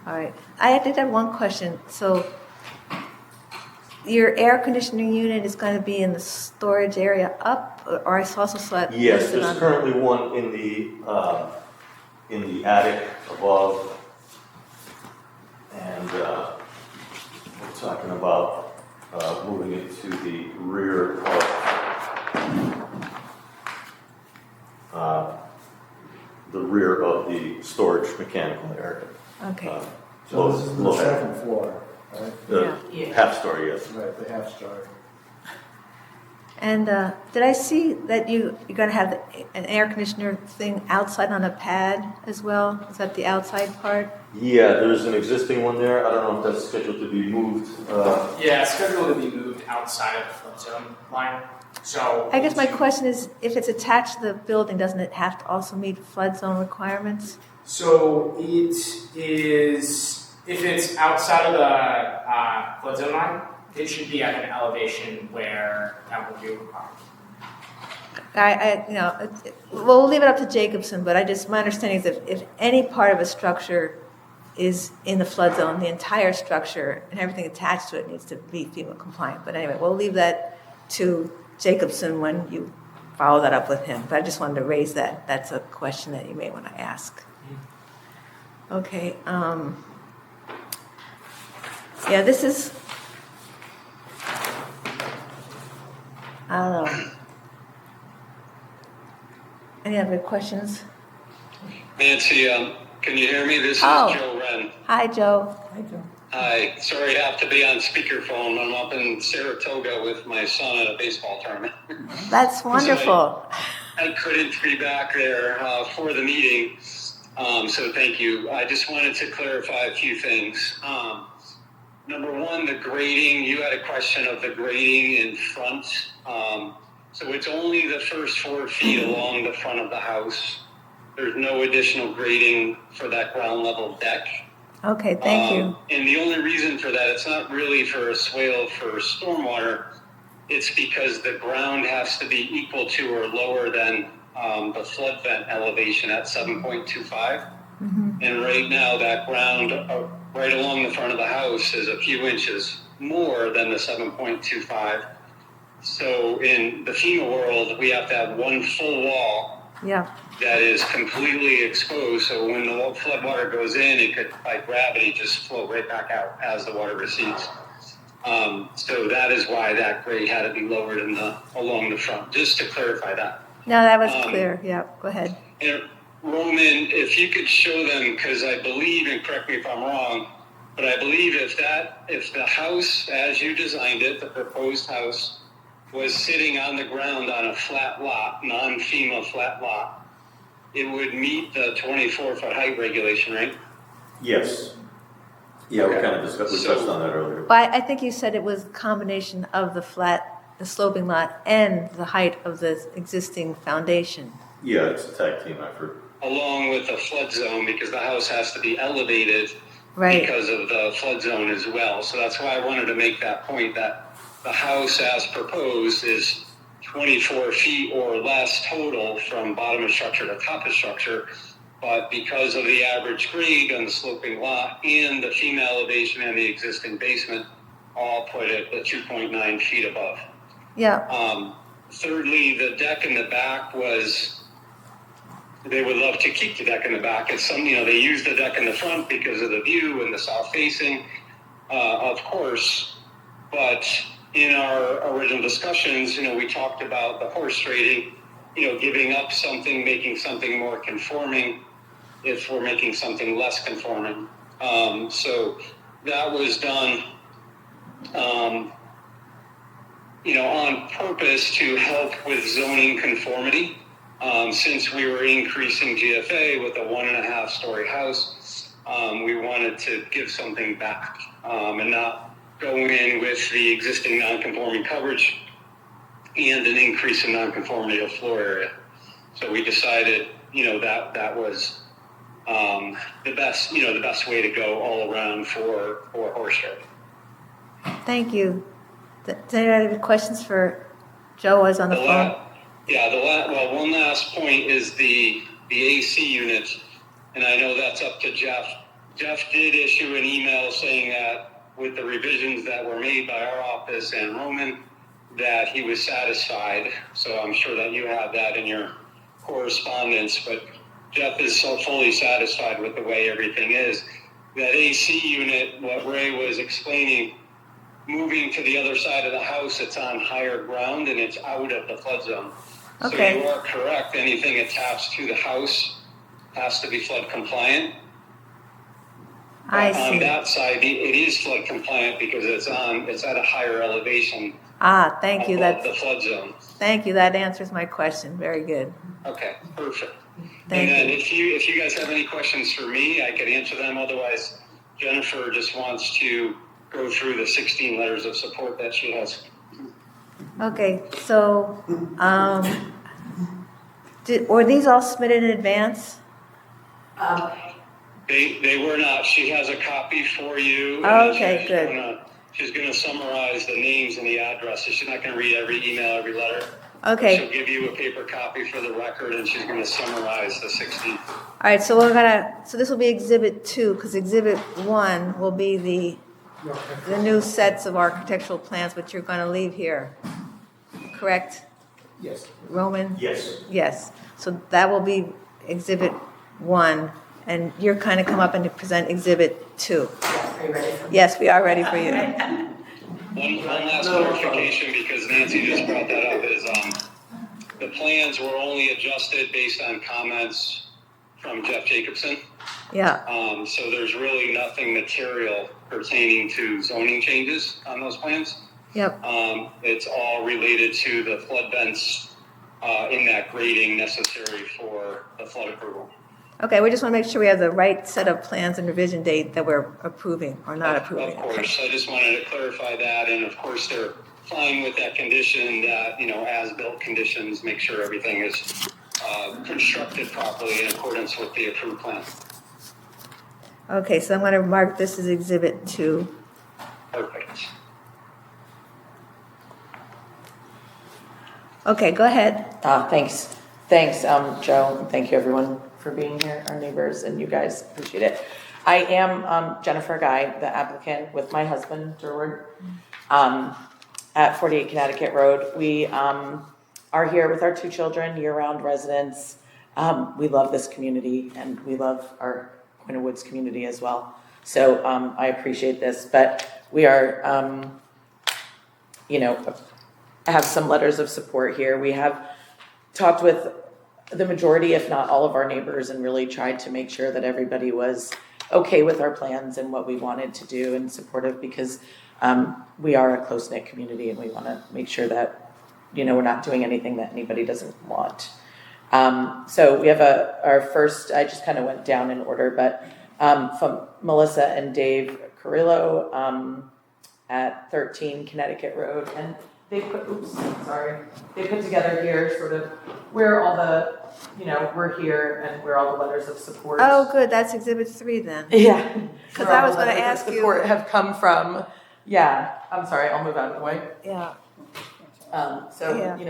All right. I did have one question. So your air conditioning unit is going to be in the storage area up, or I also saw it Yes, listed there's on- currently one in the attic above, and we're talking about moving it to the rear of the storage mechanical area. Okay. So this is the low head. second floor. right? The Yeah. half story, yes. Right, the half story. And did I see that you're going to have an air conditioner thing outside on a pad as well? Is that the outside part? Yeah, there's an existing one there. I don't know if that's scheduled to be moved. Yeah, it's scheduled to be moved outside of the flood zone line. So I guess my question is, if it's attached to the building, doesn't it have to also meet flood zone requirements? So it is, if it's outside of the flood zone line, it should be at an elevation where that would be required. We'll leave it up to Jacobson, but my understanding is if any part of a structure is in the flood zone, the entire structure and everything attached to it needs to be FEMA compliant. But anyway, we'll leave that to Jacobson when you follow that up with him. But I just wanted to raise that. That's a question that you may want to ask. Okay. Yeah, this is, I don't know. Any other questions? Nancy, can you hear me? This is Joe Wren. Hi, Joe. Hi. Sorry I have to be on speakerphone. I'm up in Saratoga with my son at a baseball tournament. That's wonderful. I couldn't be back there for the meeting, so thank you. I just wanted to clarify a few things. Number one, the grading. You had a question of the grading in front. So it's only the first 4 feet along the front of the house. There's no additional grading for that ground level deck. Okay, thank you. And the only reason for that, it's not really for a swale for stormwater. It's because the ground has to be equal to or lower than the flood vent elevation at 7.25. Mm-hmm. And right now that ground right along the front of the house is a few inches more than the 7.25. So in the FEMA world, we have to have one full wall that is completely exposed. So when the flood water goes in, it could, by gravity, just flow right back out as the water recedes. So that is why that grade had to be lowered along the front, just to clarify that. No, that was clear. Yeah, go ahead. And Roman, if you could show them, because I believe, and correct me if I'm wrong, but I believe if the house, as you designed it, the proposed house, was sitting on the ground on a flat lot, non-FEMA flat lot, it would meet the 24-foot height regulation, right? Yes. Yeah, we kind of discussed, we touched on that earlier. But I think you said it was a combination of the sloping lot and the height of the existing foundation. Yeah, it's a tag team effort. Along with the flood zone, because the house has to be elevated because of the flood zone as well. So that's why I wanted to make that point, that the house as proposed is 24 feet or less total from bottom of structure to top of structure. But because of the average grade on the sloping lot and the FEMA elevation and the existing basement, all put it at 2.9 feet above. Yeah. Thirdly, the deck in the back they would love to keep the deck in the back. It's they use the deck in the front because of the view and the south facing, of course. But in our original discussions, we talked about the horse trading, giving up something, making something more conforming if we're making something less conforming. So that was done, on purpose to help with zoning conformity. Since we were increasing GFA with a 1.5 story house, we wanted to give something back and not go in with the existing non-conforming coverage and an increase in non-conformity of floor area. So we decided, that was the best way to go all around for horse trading. Thank you. Does anyone have any questions for Joe while he's on the phone? One last point is the AC unit, and I know that's up to Jeff. Jeff did issue an email saying that with the revisions that were made by our office and Roman, that he was satisfied. So I'm sure that you have that in your correspondence, but Jeff is so fully satisfied with the way everything is. That AC unit, what Ray was explaining, moving to the other side of the house, it's on higher ground and it's out of the flood zone. Okay. So you are correct. Anything attached to the house has to be flood compliant. I But on see. that side, it is flood compliant because it's at a higher elevation Thank you. above the flood zone. Thank you. That answers my question. Very good. Okay, perfect. Thank And then you. if you guys have any questions for me, I can answer them. Otherwise, Jennifer just wants to go through the 16 letters of support that she has. Okay, so, were these all submitted in advance? They were not. She has a copy for you. Okay, good. She's gonna summarize the names and the addresses. She's not gonna read every email, every letter. Okay. She'll give you a paper copy for the record, and she's gonna summarize the 16. All right, so so this will be Exhibit 2, because Exhibit 1 will be the new sets of architectural plans, which you're going to leave here, correct? Yes. Roman? Yes. Yes. So that will be Exhibit 1, and you're kind of come up and to present Exhibit 2. Are you ready for me? Yes, we are ready for you. One last clarification, because Nancy just brought that up, is the plans were only adjusted based on comments from Jeff Jacobson. Yeah. So there's really nothing material pertaining to zoning changes on those plans. Yep. It's all related to the flood vents in that grading necessary for the flood approval. Okay, we just want to make sure we have the right set of plans and revision date that we're approving or not approving. Of course, I just wanted to clarify that, and of course, they're fine with that condition that, as-built conditions, make sure everything is constructed properly in accordance with the approved plan. Okay, so I'm going to mark this as Exhibit 2. Perfect. Okay, go ahead. Thanks. Thanks, Joe. And thank you, everyone, for being here, our neighbors, and you guys. Appreciate it. I am Jennifer Guy, the applicant, with my husband, Durward, at 48 Connecticut Road. We are here with our 2 children, year-round residents. We love this community, and we love our Point of Woods community as well. So I appreciate this, but we are, have some letters of support here. We have talked with the majority, if not all of our neighbors, and really tried to make sure that everybody was okay with our plans and what we wanted to do and supportive, because we are a close-knit community and we want to make sure that, we're not doing anything that anybody doesn't want. So we have our first, I just kind of went down in order, but from Melissa and Dave Carrillo at 13 Connecticut Road. And they put together here sort of where all the, we're here and where all the letters of support. Oh, good. That's Exhibit 3 then. Yeah. Because I was going to ask you. Support have come from. Yeah. I'm sorry. I'll move out of the way. Yeah.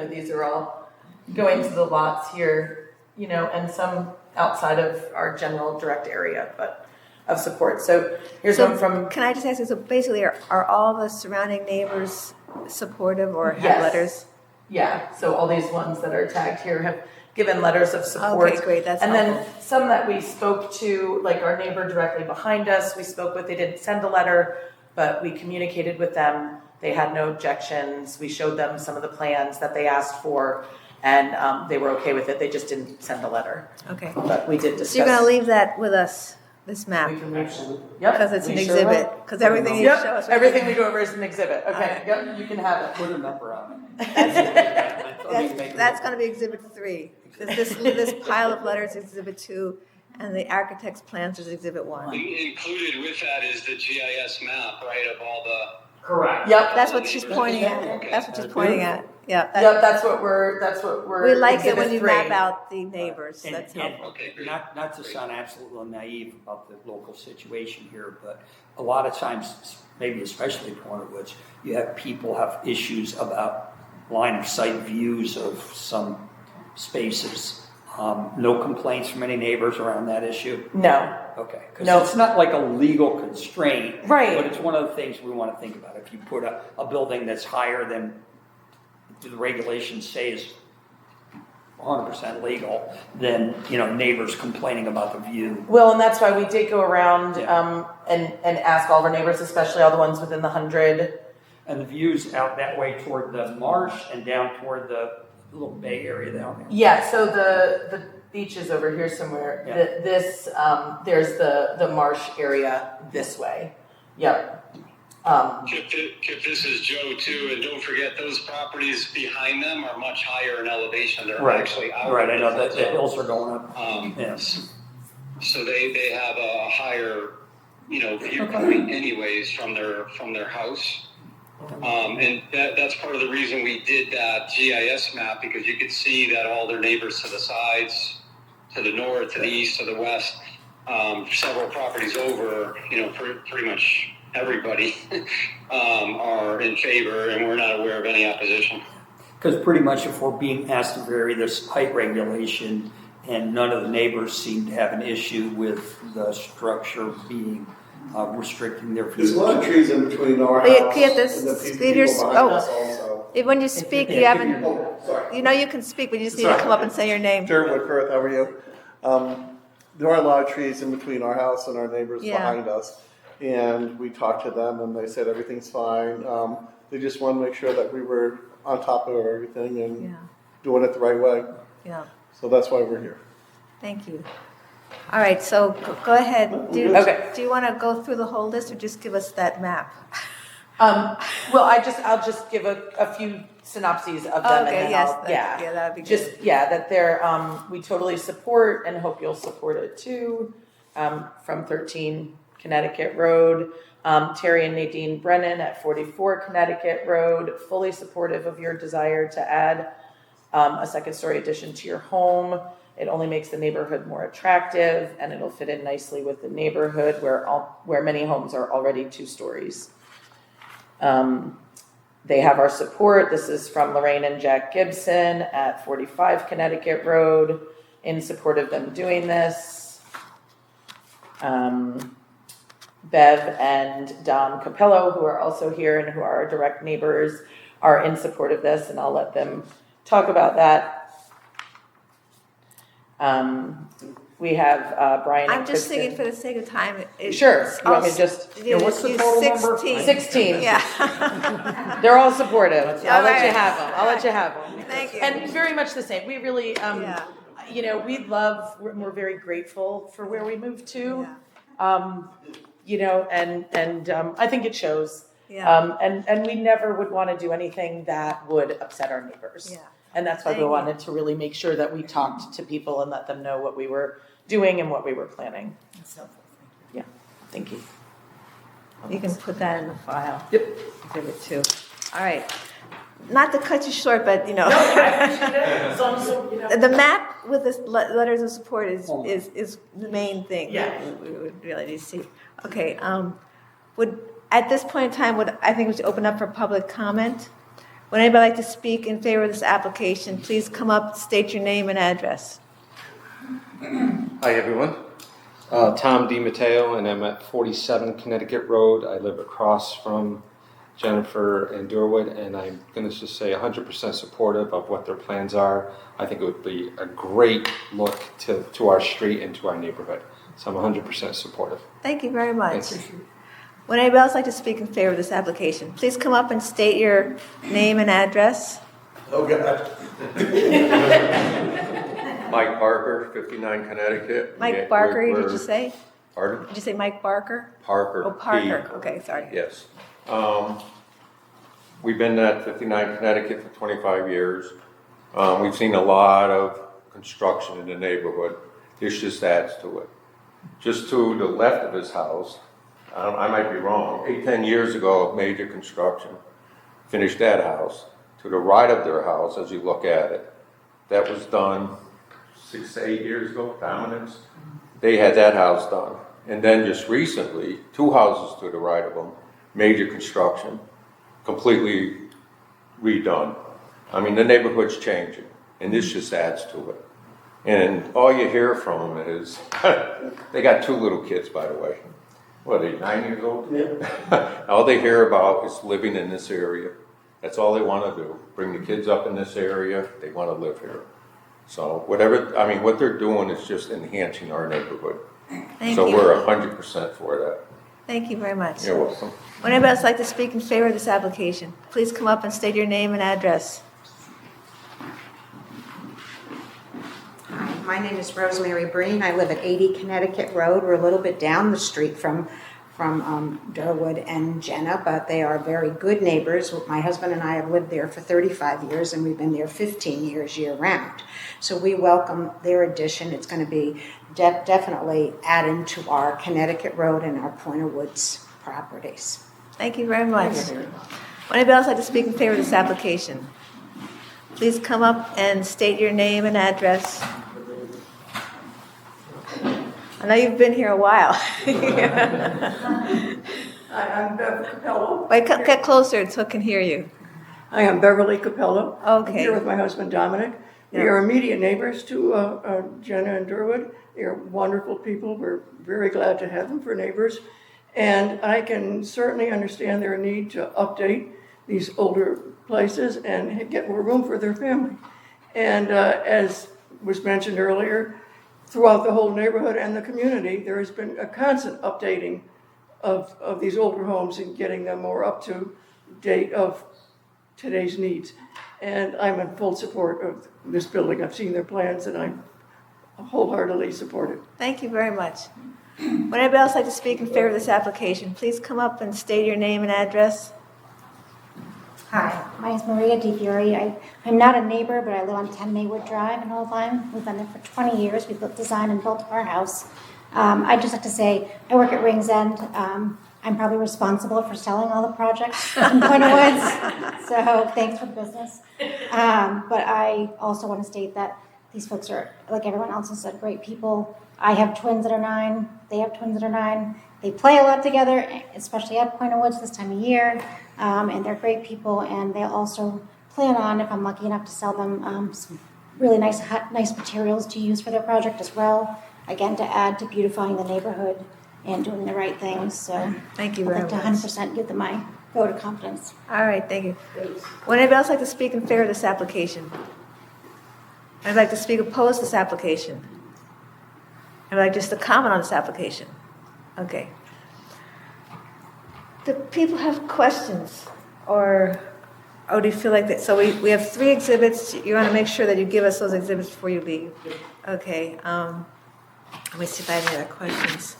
These are all going to the lots here, and some outside of our general direct area, but of support. So here's one from. Can I just ask you? So basically, are all the surrounding neighbors supportive or have Yes. letters? Yeah. So all these ones that are tagged here have given letters of support. Okay, great. That's and helpful. then some that we spoke to, like our neighbor directly behind us, we spoke with. They didn't send a letter, but we communicated with them. They had no objections. We showed them some of the plans that they asked for, and they were okay with it. They just didn't send a letter. Okay. But we did discuss. So you're going to leave that with us, this map? We can leave. Yep. Because it's an exhibit. Because everything you show us. Everything we go over is an exhibit. Okay. Yep. You can have it. Put a number on it. That's going to be Exhibit 3. This pile of letters is Exhibit 2, and the architect's plans is Exhibit 1. Included with that is the GIS map, right, of all the. Correct. Yep, that's what she's pointing at. Okay. That's what she's pointing at. Yeah. That's what we're. We like it Exhibit when you 3. map out the neighbors. And- That's and helpful. Okay, great. Not to sound absolutely naive about the local situation here, but a lot of times, maybe especially Point of Woods, you have people have issues about line of sight views of some spaces. No complaints from any neighbors around that issue? No. Okay, because No. it's not like a legal constraint. Right. But it's one of the things we want to think about. If you put a building that's higher than the regulations say is 100% legal, then, neighbors complaining about the view. Well, and that's why we did go around and ask all of our neighbors, especially all the ones within the 100. And the views out that way toward the marsh and down toward the little bay area down there. Yeah, so the beach is over here somewhere. Yeah. This, there's the marsh area this way. Yep. Kip, this is Joe too, and don't forget those properties behind them are much higher in elevation. They're actually out. Right, I know that the hills are going up. Yeah. So they have a higher, viewpoint anyways from their house. And that's part of the reason we did that GIS map, because you could see that all their neighbors to the sides, to the north, to the east, to the west, several properties over, pretty much everybody are in favor, and we're not aware of any opposition. Because pretty much if we're being asked to vary this height regulation, and none of the neighbors seem to have an issue with the structure being restricting their view. There's a lot of trees in between our But house you have to and the speak people your, behind us also. when you speak, you haven't, you can speak, but you just need to come up and say your name. Jared Woodfirth, how are you? There are a lot of trees in between our house and our neighbors behind us. And we talked to them and they said everything's fine. They just wanted to make sure that we were on top of everything and doing it the right way. Yeah, So that's why we're here. thank you. All right, so go ahead. Do you want to go through the whole list or just give us that map? Well, I'll just give a few synopses of them. Okay, and then yes, that would be good. That they're, we totally support and hope you'll support it too. From 13 Connecticut Road, Terry and Nadine Brennan at 44 Connecticut Road, fully supportive of your desire to add a second story addition to your home. It only makes the neighborhood more attractive, and it'll fit in nicely with the neighborhood where many homes are already 2 stories. They have our support. This is from Lorraine and Jack Gibson at 45 Connecticut Road, in support of them doing this. Bev and Dom Capello, who are also here and who are our direct neighbors, are in support of this, and I'll let them talk about that. We have Brian and I'm just Kristen. thinking for the sake of time. Sure. You want me to just... what's the total number? 16. Yeah. They're all supportive. I'll let you right. have them. I'll let you have them. Thank you. And very much the same. We really, we're very grateful for where we moved to. I think it shows. Yeah. And we never would want to do anything that would upset our neighbors. Yeah. And that's why we wanted to really make sure that we talked to people and let them know what we were doing and what we were planning. That's helpful. Yeah, thank you. You can put that in the file. Yep. Exhibit 2. All right. Not to cut you short, but the map with the letters of support is the main thing. Yeah. We would really need to see. Okay. At this point in time, I think we should open up for public comment. Would anybody like to speak in favor of this application? Please come up, state your name and address. Hi, everyone. Tom DiMatteo, and I'm at 47 Connecticut Road. I live across from Jennifer and Durwood, and I'm going to just say 100% supportive of what their plans are. I think it would be a great look to our street and to our neighborhood. So I'm 100% supportive. Thank you very much. Thank you. Would anybody else like to speak in favor of this application? Please come up and state your name and address. Oh, God. Mike Parker, 59 Connecticut. Mike Barker, did you say? Pardon? Did you say Mike Barker? Parker. Oh, Parker. P. Okay, sorry. Yes. We've been at 59 Connecticut for 25 years. We've seen a lot of construction in the neighborhood. This just adds to it. Just to the left of his house, I might be wrong, 8-10 years ago, major construction. Finished that house. To the right of their house, as you look at it, that was done 6 to 8 years ago, Dominance. They had that house done. And then just recently, 2 houses to the right of them, major construction, completely redone. I mean, the neighborhood's changing, and this just adds to it. And all you hear from them is, they got 2 little kids, by the way. What are they, 9 years old? Yeah. All they hear about is living in this area. That's all they want to do. Bring the kids up in this area. They want to live here. So what they're doing is just enhancing our neighborhood. Thank so you. we're 100% for that. Thank you very much. You're welcome. Would anybody else like to speak in favor of this application? Please come up and state your name and address. My name is Rosemary Breen. I live at 80 Connecticut Road. We're a little bit down the street from Durwood and Jenna, but they are very good neighbors. My husband and I have lived there for 35 years, and we've been there 15 years year-round. So we welcome their addition. It's going to be definitely adding to our Connecticut Road and our Pointer Woods properties. Thank you very much. Would anybody else like to speak in favor of this application? Please come up and state your name and address. I know you've been here a while. I'm Beverly Capello. Wait, get closer so I can hear you. I am Beverly Capello. Okay. I'm here with my husband Dominic. We are immediate neighbors to Jenna and Durwood. They are wonderful people. We're very glad to have them for neighbors. And I can certainly understand their need to update these older places and get more room for their family. And as was mentioned earlier, throughout the whole neighborhood and the community, there has been a constant updating of these older homes and getting them more up to date of today's needs. And I'm in full support of this building. I've seen their plans and I wholeheartedly support it. Thank you very much. Would anybody else like to speak in favor of this application? Please come up and state your name and address. Hi, my name is Maria DiFiore. I'm not a neighbor, but I live on 10 Maywood Drive in Oldham. We've been there for 20 years. We designed and built our house. I'd just like to say, I work at Rings End. I'm probably responsible for selling all the projects in Pointer Woods, so thanks for the business. But I also want to state that these folks are, like everyone else has said, great people. I have twins that are 9. They have twins that are 9. They play a lot together, especially at Pointer Woods this time of year. And they're great people, and they also plan on, if I'm lucky enough to sell them, some really nice materials to use for their project as well. Again, to add to beautifying the neighborhood and doing the right things. So thank you very much. I'd like to 100% give them my vote of confidence. All right, thank you. Would anybody else like to speak in favor of this application? I'd like to speak opposed to this application. I'd like just to comment on this application. Okay. Do people have questions, or do you feel like that? So we have 3 exhibits. You want to make sure that you give us those exhibits before you leave. Okay. Let me see if I have any other questions.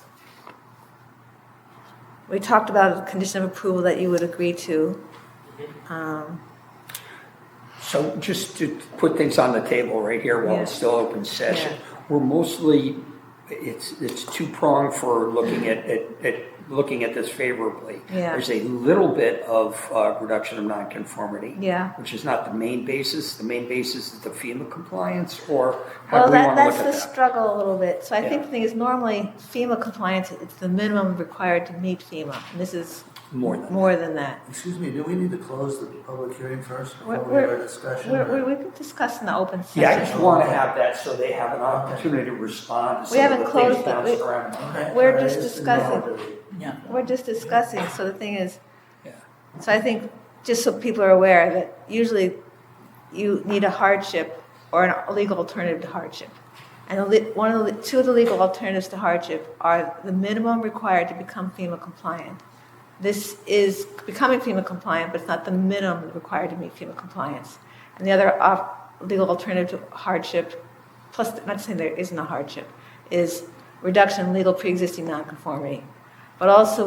We talked about the condition of approval that you would agree to. So just to put things on the table right here while it's still open session, we're mostly, it's two-pronged for looking at this favorably. Yeah. There's a little bit of reduction of nonconformity, which is not the main basis. The main basis is the FEMA compliance, or how do we want to look at that? That's the struggle a little bit. So I think the thing is, normally FEMA compliance, it's the minimum required to meet FEMA. And this is more than that. Excuse me, do we need to close the public hearing first before we have our discussion? We can discuss in the open session. Yeah, I just want to have that so they have an opportunity to respond. We haven't closed it. We're just discussing. Yeah. We're just discussing. So the thing is, so I think just so people are aware that usually you need a hardship or a legal alternative to hardship. And two of the legal alternatives to hardship are the minimum required to become FEMA compliant. This is becoming FEMA compliant, but it's not the minimum required to meet FEMA compliance. And the other legal alternative to hardship, plus not saying there isn't a hardship, is reduction in legal pre-existing nonconformity. But also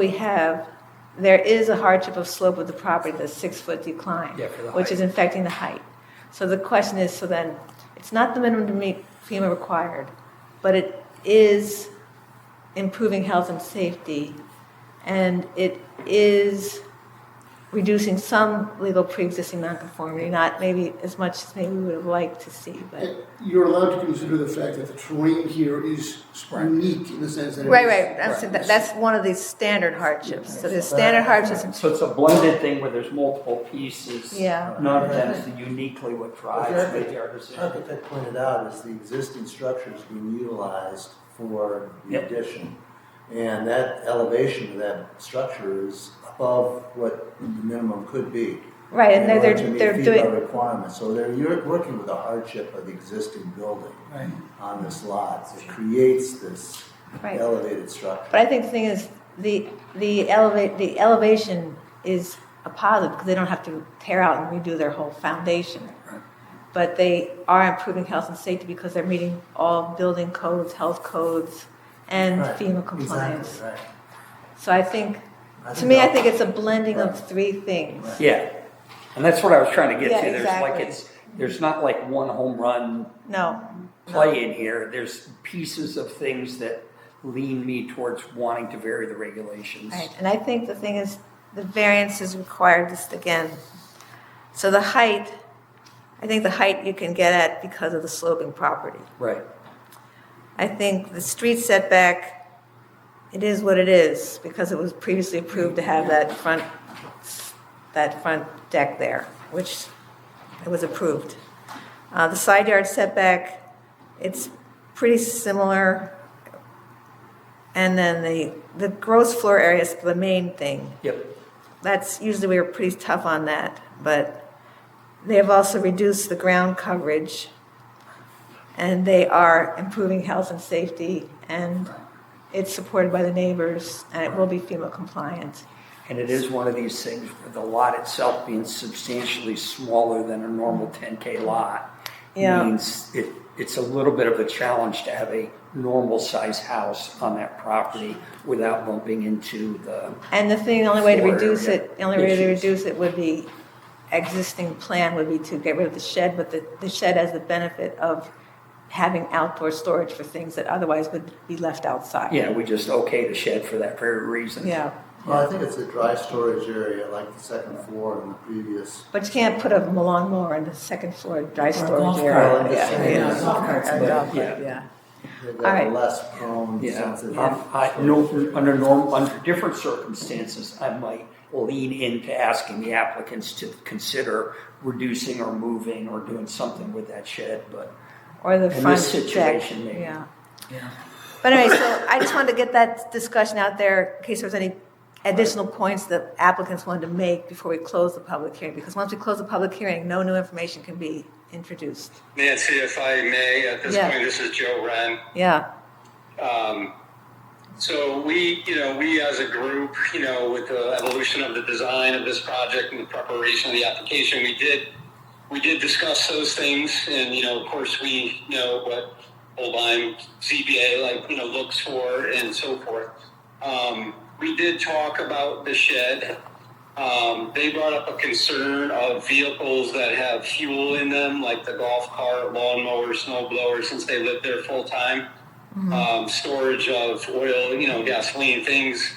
there is a hardship of slope of the property, the 6-foot decline, which is affecting the height. So the question is, so then it's not the minimum to meet FEMA required, but it is improving health and safety, and it is reducing some legal pre-existing nonconformity, not maybe as much as maybe we would have liked to see. But you're allowed to consider the fact that the terrain here is unique in the sense that that's one of these standard hardships. So there's standard hardships. So it's a blended thing where there's multiple pieces. Yeah. None of them is uniquely what drives the artisan. Architect pointed out is the existing structure is being utilized for the addition. And that elevation of that structure is above what the minimum could be. Right, and they're doing requirements. So you're working with the hardship of the existing building on this lot. It creates this elevated structure. But I think the thing is the elevation is a positive because they don't have to tear out and redo their whole foundation. but they are improving health and safety because they're meeting all building codes, health codes, and Right, FEMA compliance. Exactly, right. So I think, I think it's a blending of three things. Yeah, and that's what I was trying to get Yeah, to. There's exactly. there's not like one home run No. play in here. There's pieces of things that lean me towards wanting to vary the regulations. Right, and I think the thing is, the variance is required just again. So the height, I think the height you can get at because of the sloping property. Right. I think the street setback, it is what it is, because it was previously approved to have that front deck there, which it was approved. The side yard setback, it's pretty similar. And then the gross floor area is the main thing. Yep. That's usually we were pretty tough on that, but they have also reduced the ground coverage, and they are improving health and safety, and it's supported by the neighbors, and it will be FEMA compliant. And it is one of these things, with the lot itself being substantially smaller than a normal 10K lot, Yeah. means it's a little bit of a challenge to have a normal size house on that property without bumping into the. And the only way to floor reduce area it, the only way to issues. reduce it would be, existing plan would be to get rid of the shed, but the shed has the benefit of having outdoor storage for things that otherwise would be left outside. Yeah, we just okay the shed for that very reason. Yeah. Well, I think it's a dry storage area like the second floor in the previous. But you can't put a lawnmower on the second floor dry Or a storage golf area. cart. I'm just Yeah, saying, yeah, yeah, golf carts, a but- golf cart, yeah. yeah. They've All got right. a less prone sense of. Under different circumstances, I might lean into asking the applicants to consider reducing or moving or doing something with that shed, but Or the in front this situation, deck, maybe. yeah. But anyway, so I just wanted to get that discussion out there in case there was any additional points that applicants wanted to make before we close the public hearing, because once we close the public hearing, no new information can be introduced. Nancy, if I may, at this Yeah. point, this is Joe Wren. Yeah, So we as a group, with the evolution of the design of this project and the preparation of the application, we did discuss those things, and of course we know what Oldham ZBA looks for and so forth. We did talk about the shed. They brought up a concern of vehicles that have fuel in them, like the golf cart, lawnmower, snow blower, since they live there full time. Storage of oil, gasoline, things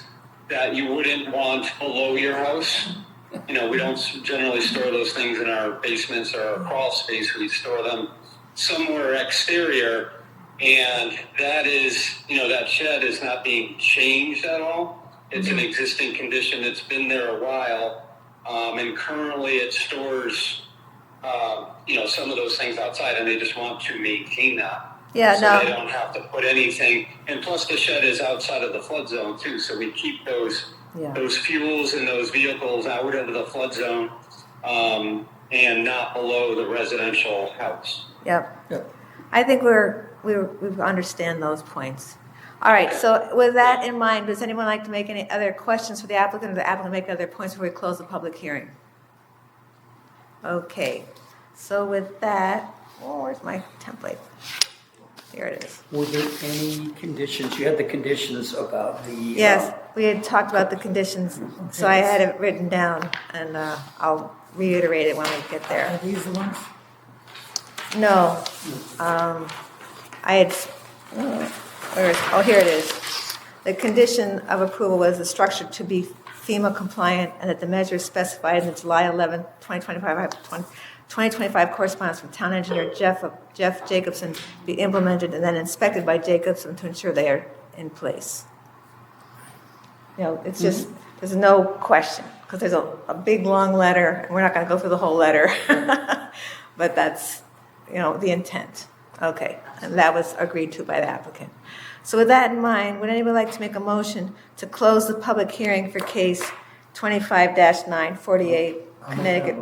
that you wouldn't want below your house. We don't generally store those things in our basements or our crawl space. We store them somewhere exterior, and that is, that shed is not being changed at all. It's an existing condition that's been there a while, and currently it stores, some of those things outside, and they just want to maintain that. Yeah, so no. they don't have to put anything, and plus the shed is outside of the flood zone too, so we keep those fuels and those vehicles out of the flood zone, and not below the residential house. Yep. I think we understand those points. All right, so with that in mind, does anyone like to make any other questions for the applicant, or the applicant make other points before we close the public hearing? Okay, so with that, where's my template? Here it is. Were there any conditions? You had the conditions about the. Yes, we had talked about the conditions, so I had it written down, and I'll reiterate it when we get there. Are these the ones? No, I had, here it is. The condition of approval was the structure to be FEMA compliant and that the measures specified in the July 11, 2025 correspondence from town engineer Jeff Jacobson be implemented and then inspected by Jacobson to ensure they are in place. It's just, there's no question, because there's a big, long letter, and we're not going to go through the whole letter, but that's, the intent. Okay, and that was agreed to by the applicant. So with that in mind, would anybody like to make a motion to close the public hearing for case 25-948 Connecticut?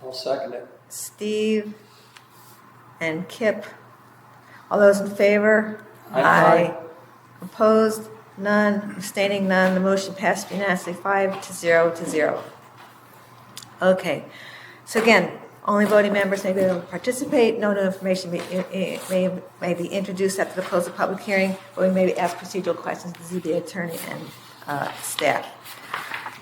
I'll second it. Steve and Kip. All those in favor? Aye. Opposed? None. Abstaining? None. The motion passed unanimously 5-0. Okay. So again, Only voting members may be able to participate. No new information may be introduced after the close of public hearing, or we may ask procedural questions to the ZBA attorney and staff.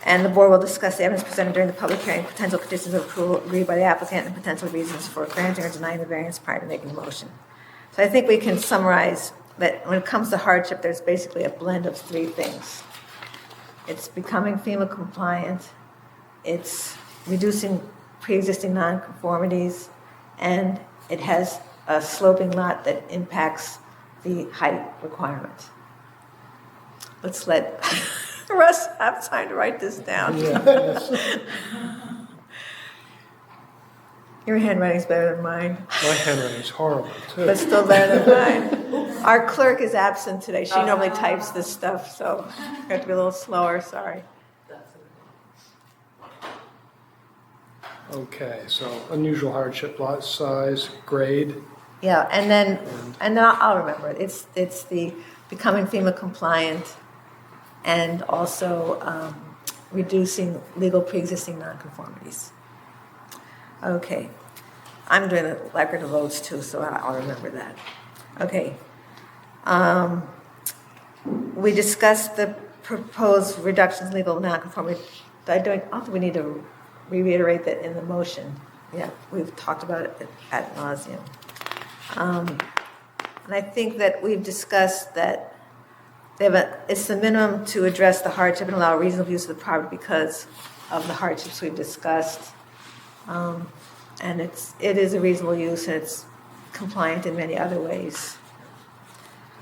And the board will discuss the evidence presented during the public hearing, potential conditions of approval agreed by the applicant, and potential reasons for granting or denying the variance prior to making the motion. So I think we can summarize that when it comes to hardship, there's basically a blend of three things. It's becoming FEMA compliant, it's reducing pre-existing nonconformities, and it has a sloping lot that impacts the height requirement. Let's let Russ have time to write this down. Your handwriting's better than mine. My handwriting's horrible, too. But still better than mine. Our clerk is absent today. She normally types this stuff, so I have to be a little slower, sorry. Okay, so unusual hardship, lot size, grade. Yeah, and then I'll remember it. It's the becoming FEMA compliant and also reducing legal pre-existing nonconformities. Okay, I'm doing a record of votes too, so I'll remember that. Okay, we discussed the proposed reductions in legal nonconformity. I don't think we need to reiterate that in the motion. Yeah, we've talked about it ad nauseum. And I think that we've discussed that it's the minimum to address the hardship and allow reasonable use of the property because of the hardships we've discussed. And it is a reasonable use and it's compliant in many other ways.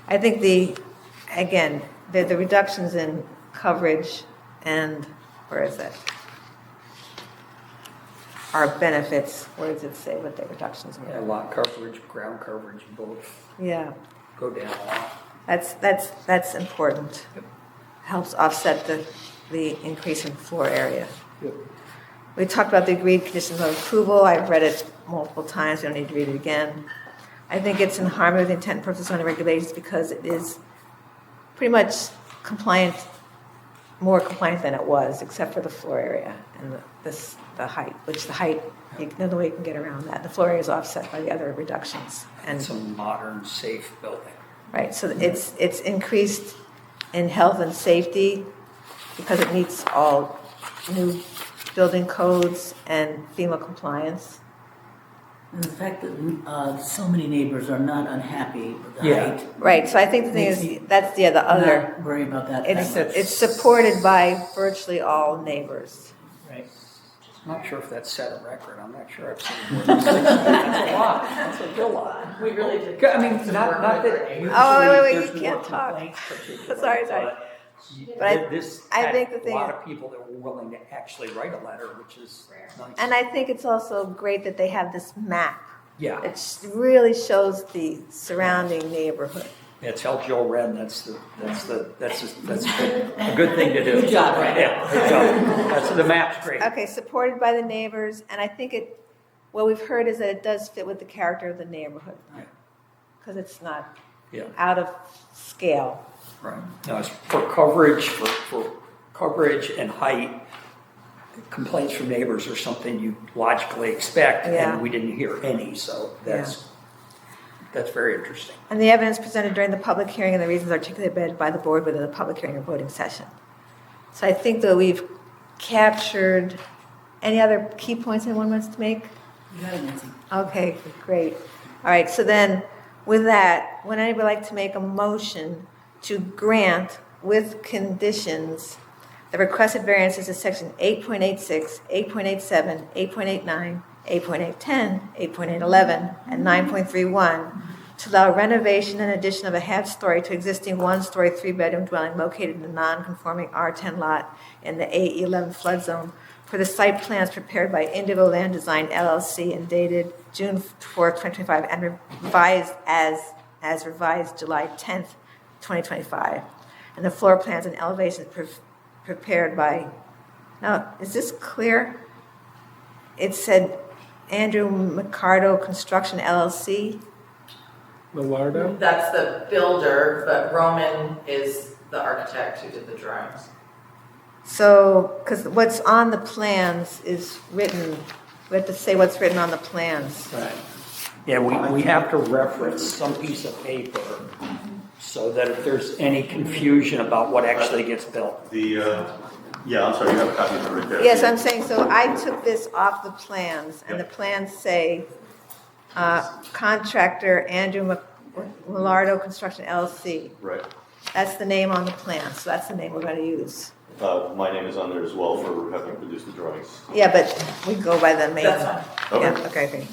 I think the reductions in coverage and, where is that? Our benefits, where does it say what the reductions were? Yeah, lot coverage, ground coverage, both. Yeah. Go down a lot. That's important. Helps offset the increase in floor area. Yep. We talked about the agreed conditions of approval. I've read it multiple times. We don't need to read it again. I think it's in harmony with the intent and purpose of the regulations because it is pretty much compliant, more compliant than it was, except for the floor area and the height, which the height, no way you can get around that. The floor area is offset by the other reductions. And it's a modern, safe building. Right, so it's increased in health and safety because it meets all new building codes and FEMA compliance. And the fact that so many neighbors are not unhappy with the height. Right, so I think the thing is, that's the other. Not worry about that. It's supported by virtually all neighbors. Right. I'm not sure if that's set a record. I'm not sure I've seen more than 6. That's a lot. That's a real lot. We really did. I mean, not that. Wait, you can't talk. Sorry. But this I had think the thing a lot of people that were willing to actually write a letter, which is nice. And I think it's also great that they have this map. Yeah. It really shows the surrounding neighborhood. Yeah, tell Joe Wren that's a good thing to do. Good job, right? Yeah, good job. The map's great. Okay, supported by the neighbors, and I think what we've heard is that it does fit with the character of the neighborhood. Because it's not out of scale. Right. Now, as for coverage, for coverage and height, complaints from neighbors are something you logically expect, and we didn't hear any, so that's very interesting. And the evidence presented during the public hearing and the reasons articulated by the board within the public hearing or voting session. So I think that we've captured any other key points anyone wants to make? You got it, Nancy. Okay, great. All right, so then with that, would anybody like to make a motion to grant with conditions the requested variances to section 8.86, 8.87, 8.89, 8.810, 8.811, and 9.31 to allow renovation and addition of a half-story to existing one-story, three-bedroom dwelling located in the non-conforming R10 lot in the A11 flood zone for the site plans prepared by Indigo Land Design LLC and dated June 4th, 2025, and revised as revised July 10th, 2025. And the floor plans and elevations prepared by, now, is this clear? It said Andrew Micardo Construction LLC. Millardo? That's the builder, but Roman is the architect who did the drawings. So, because what's on the plans is written We have to say what's written on the plans. Right. Yeah, we have to reference some piece of paper so that if there's any confusion about what actually gets built. Yeah, I'm sorry, you have a copy of it right there. Yes, I'm saying, so I took this off the plans, and the plans say, contractor Andrew Millardo Construction LLC. Right. That's the name on the plan, so that's the name we're gonna use. My name is on there as well for having produced the drawings. Yeah, but we go by the main. That's fine. Yeah, okay.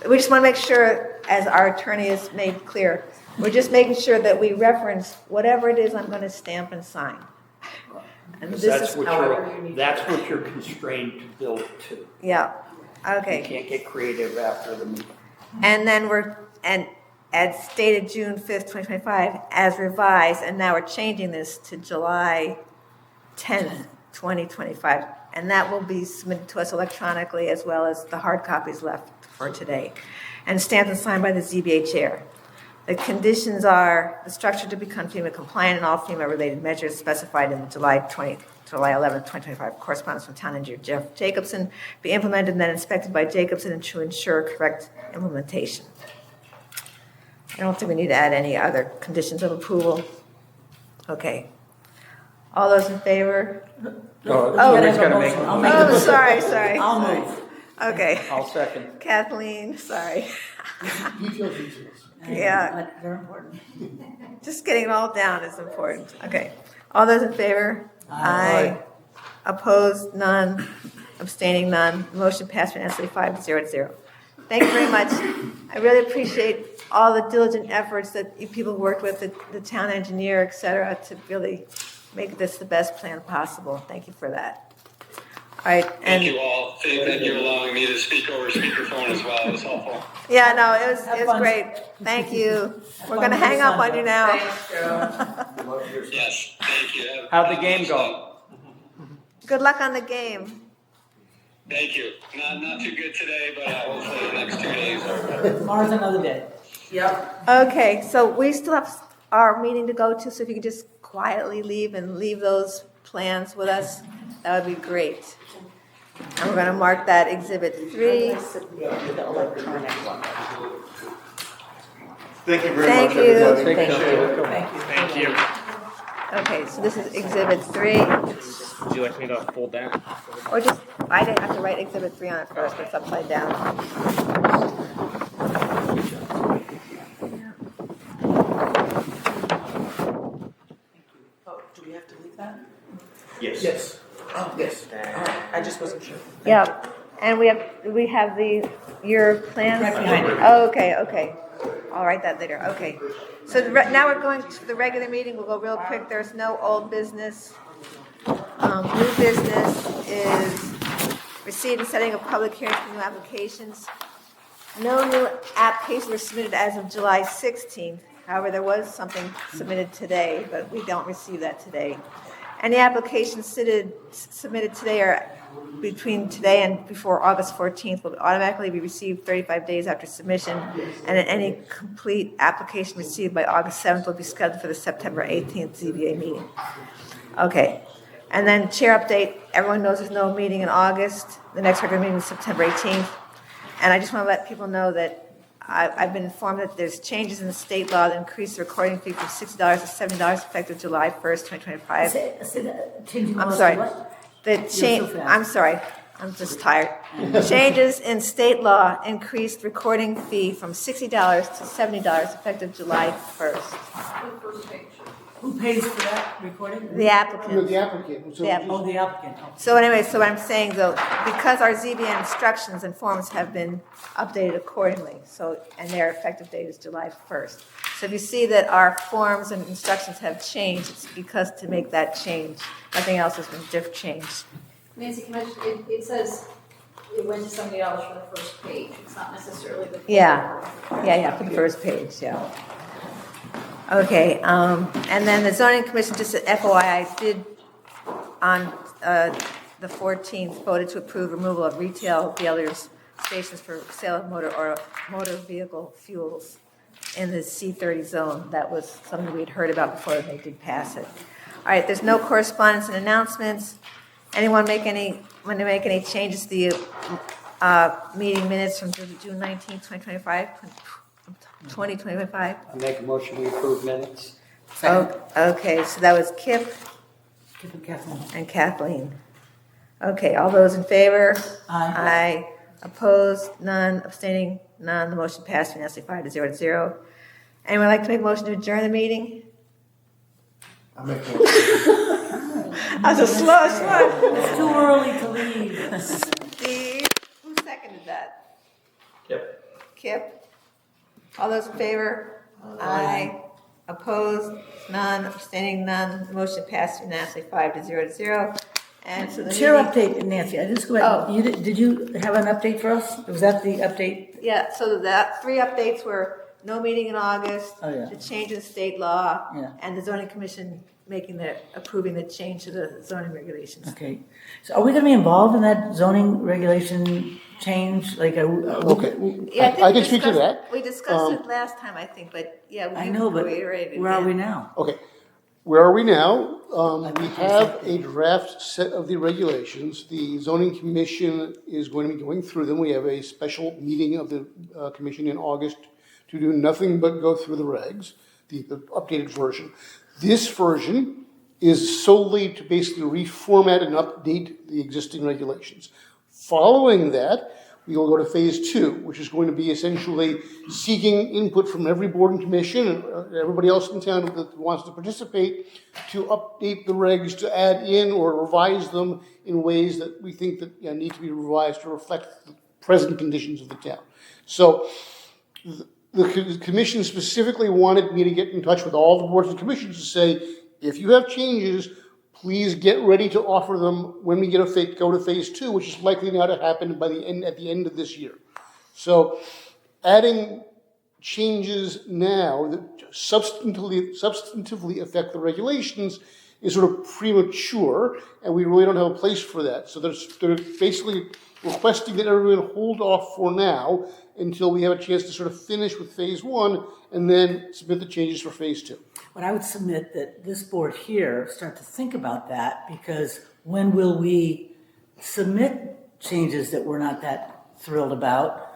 We just wanna make sure, as our attorney has made clear, we're just making sure that we reference whatever it is I'm gonna stamp and sign. And this That's is what you're constrained to build to. Yeah, okay. You can't get creative after the meeting. And then as stated June 5th, 2025, as revised, and now we're changing this to July 10th, 2025. And that will be submitted to us electronically as well as the hard copies left for today. And stamped and signed by the ZBA chair. The conditions are the structure to become FEMA compliant and all FEMA related measures specified in the July 11th, 2025 correspondence from town engineer Jeff Jacobson be implemented and then inspected by Jacobson and to ensure correct implementation. I don't think we need to add any other conditions of approval. Okay. All those in favor? Somebody's gotta make. Oh, sorry. I'll move. Okay. I'll second. Kathleen, sorry. Details. Yeah. They're important. Just getting it all down is important. Okay. All those in favor? Aye. Opposed? None. Abstaining? None. Motion passed unanimously 5-0. Thank you very much. I really appreciate all the diligent efforts that you people worked with, the town engineer, et cetera, to really make this the best plan possible. Thank you for that. All right. Thank you all. Thank that you're allowing me to speak over speakerphone as well. It was helpful. Yeah, no, it was great. Thank you. We're going to hang up on you now. Yes, thank you. How'd the game go? Good luck on the game. Thank you. Not too good today, but hopefully the next 2 days are better. Tomorrow's another day. Yep. Okay, so we still have our meeting to go to, so if you could just quietly leave and leave those plans with us, that would be great. And we're going to mark that Exhibit 3. The electronic one. Thank you very Thank much, you. everybody. Thank you. Okay, so this is Exhibit 3. Would you like me to fold that? Or just, I didn't have to write Exhibit 3 on it first, it's upside down. Oh, do we have to leave that? Yes. Oh, yes. I just wasn't sure. Yeah, and we have your plans? Right behind it. Oh, okay. I'll write that later, okay. So now we're going to the regular meeting, we'll go real quick, there's no old business. New business is receipt and setting of public hearings for new applications. No new applications were submitted as of July 16th. However, there was something submitted today, but we don't receive that today. Any applications submitted today are between today and before August 14th will automatically be received 35 days after submission, and any complete application received by August 7th will be scheduled for the September 18th ZBA meeting. Okay. And then chair update, everyone knows there's no meeting in August. The next regular meeting is September 18th. And I just want to let people know that I've been informed that there's changes in the state law that increase the recording fee from $60 to $70 effective July 1st, 2025. I'm sorry. The change, I'm sorry, I'm just tired. Changes in state law increased recording fee from $60 to $70 effective July 1st. Who pays for that recording? The applicant. The applicant. So The app- Oh, the applicant. Oh. So anyway, so what I'm saying though, because our ZBA instructions and forms have been updated accordingly, so, and their effective date is July 1st. So if you see that our forms and instructions have changed, it's because to make that change. Nothing else has been changed. Nancy, can I just, it says it went to $70 for the first page. It's not necessarily the. Yeah, for the first page, yeah. Okay, and then the zoning commission, just FYI, did on the 14th voted to approve removal of retail dealers stations for sale of motor vehicle fuels in the C30 zone. That was something we'd heard about before they did pass it. All right, there's no correspondence and announcements. Anyone want to make any changes to the meeting minutes from June 19th, 2025. I make a motion we approve minutes. Okay, so that was Kip Kip and Kathleen. and Kathleen. Okay, all those in favor? Aye. Aye. Opposed? None. Abstaining? None. The motion passed unanimously 5-0. Anyone like to make a motion to adjourn the meeting? I make I was a slow. It's too early to leave. Steve, who seconded that? Yep. Kip. All those in favor? Aye. Opposed? None. Abstaining? None. The motion passed unanimously 5-0. And so the Chair meeting- update, Nancy, I just go ahead. Oh. Did you have an update for us? Was that the update? Yeah, so that 3 updates were no meeting in August, Oh, yeah. the change in state law, Yeah. and the zoning commission approving the change to the zoning regulations. Okay. So are we going to be involved in that zoning regulation change? Like, Okay. Yeah, I we can speak to discussed- that. We discussed it last time, I think, but yeah. I know, but reiterated where are again. we now? Okay, where are we now? We have a draft set of the regulations. The zoning commission is going to be going through them. We have a special meeting of the commission in August to do nothing but go through the regs, the updated version. This version is solely to basically reformat and update the existing regulations. Following that, we will go to phase 2, which is going to be essentially seeking input from every board and commission and everybody else in town that wants to participate to update the regs, to add in or revise them in ways that we think that need to be revised to reflect the present conditions of the town. So the commission specifically wanted me to get in touch with all the boards and commissions to say, if you have changes, please get ready to offer them when we go to phase 2, which is likely now to happen at the end of this year. So adding changes now that substantively affect the regulations is sort of premature, and we really don't have a place for that. So they're basically requesting that everyone hold off for now until we have a chance to sort of finish with phase 1 and then submit the changes for phase 2. But I would submit that this board here start to think about that, because when will we submit changes that we're not that thrilled about?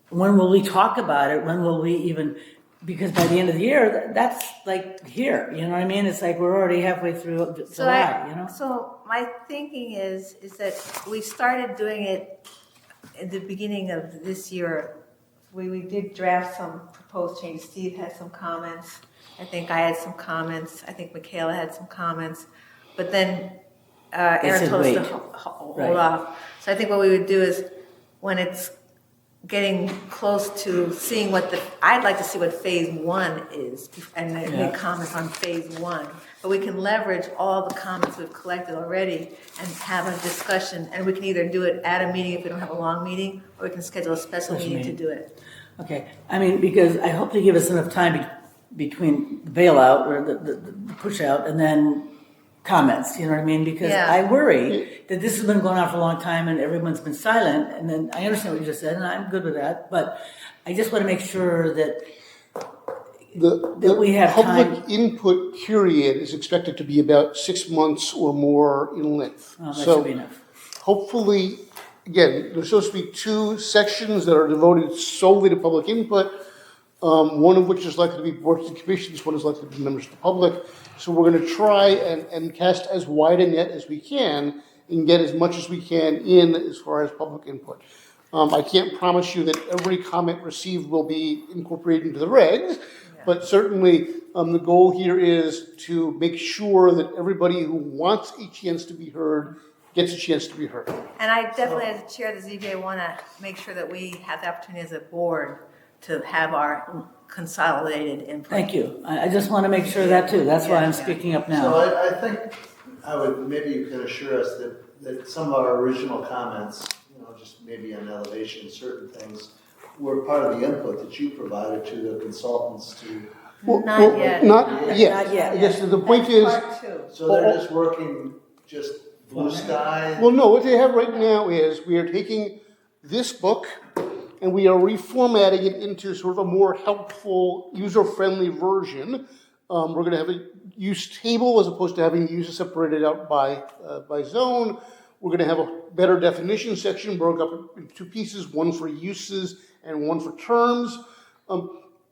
When will we talk about it? When will we even, because by the end of the year, that's like here, you know what I mean? It's like we're already halfway through July, you know? So my thinking is that we started doing it at the beginning of this year. We did draft some proposed changes. Steve had some comments. I think I had some comments. I think Michaela had some comments. But then Aaron told us to hold off. So I think what we would do is when it's getting close to seeing I'd like to see what phase 1 is and then make comments on phase 1. But we can leverage all the comments we've collected already and have a discussion. And we can either do it at a meeting if we don't have a long meeting, or we can schedule a special meeting to do it. Okay, I mean, because I hope they give us enough time between the bailout or the push out and then comments, you know what I mean? Because I worry that this has been going on for a long time and everyone's been silent, and then I understand what you just said and I'm good with that, but I just want to make sure that we have public time. input period is expected to be about 6 months or more in length. Oh, that should be enough. Hopefully, again, there's supposed to be 2 sections that are devoted solely to public input, one of which is likely to be boards and commissions, one is likely to be members of the public. So we're going to try and cast as wide a net as we can and get as much as we can in as far as public input. I can't promise you that every comment received will be incorporated into the regs, but certainly the goal here is to make sure that everybody who wants a chance to be heard gets a chance to be heard. And I definitely, as the chair of the ZBA, want to make sure that we have the opportunity as a board to have our consolidated input. Thank you. I just want to make sure of that too. That's why I'm speaking up now. So I think maybe you could assure us that some of our original comments, just maybe on elevation, certain things, were part of the input that you provided to the consultants to. Not yet. Not yet. I guess the point is. So they're just working blue sky? Well, no, what they have right now is we are taking this book and we are reformatting it into sort of a more helpful, user-friendly version. We're going to have a use table as opposed to having the uses separated out by zone. We're gonna have a better definition section broke up into two pieces, one for uses and one for terms.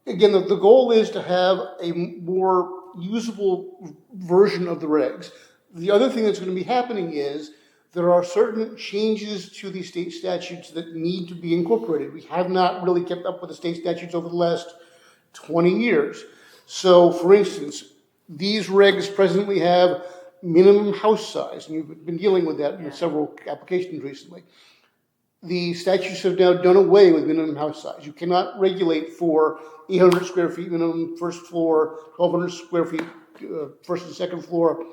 Again, the goal is to have a more usable version of the regs. The other thing that's gonna be happening is there are certain changes to the state statutes that need to be incorporated. We have not really kept up with the state statutes over the last 20 years. So, for instance, these regs presently have minimum house size, and you've been dealing with that in several applications recently. The statutes have now done away with minimum house size. You cannot regulate for 800 square feet minimum first floor, 1,200 square feet first and second floor,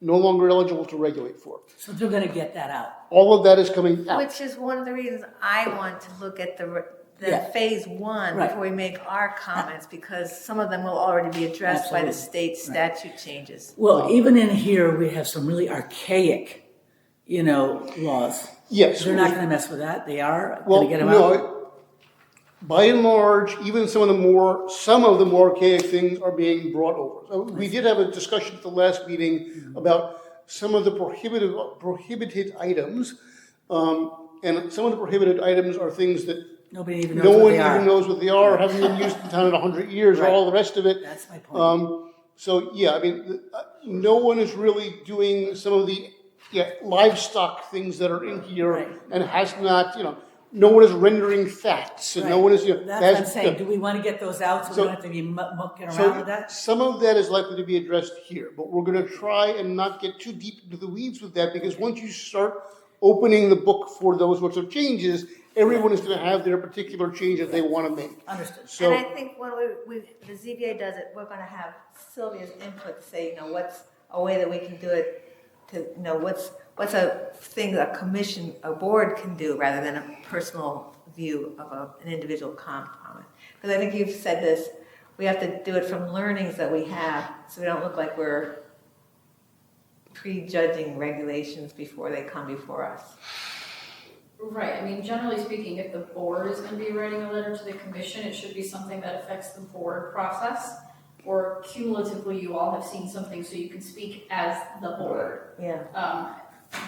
no longer eligible to regulate for. So they're gonna get that out. All of that is coming out. Which is one of the reasons I want to look at the Yeah. phase one Right. before we make our comments, because some of them will already be addressed by the Absolutely. state statute changes. Well, even in here, we have some really archaic, laws. Yes. They're not gonna mess with that. They are Well, gonna get them no, out. by and large, even some of the more archaic things are being brought over. So we did have a discussion at the last meeting about some of the prohibited items. And some of the prohibited items are things that Nobody even knows no what one they are. even knows what they are, haven't been used in town in 100 years, or Right. all the rest of it. That's my point. So, yeah, I mean, no one is really doing some of the livestock things that are in here and has not, no one is rendering facts and no Right. one is, That's what I'm saying. Do we wanna get those out so we don't have to be mucking around with that? some of that is likely to be addressed here, but we're gonna try and not get too deep into the weeds with that, because once you start opening the book for those sorts of changes, everyone is gonna have their particular change that they wanna make. Understood. So, And I think when the ZBA does it, we're gonna have Sylvia's input to say, what's a way that we can do it to, what's a thing a commission, a board can do rather than a personal view of an individual comment. Because I think you've said this, we have to do it from learnings that we have, so we don't look like we're prejudging regulations before they come before us. Right, I mean, generally speaking, if the board is gonna be writing a letter to the commission, it should be something that affects the board process. Or cumulatively, you all have seen something, so you can speak as the board. Yeah.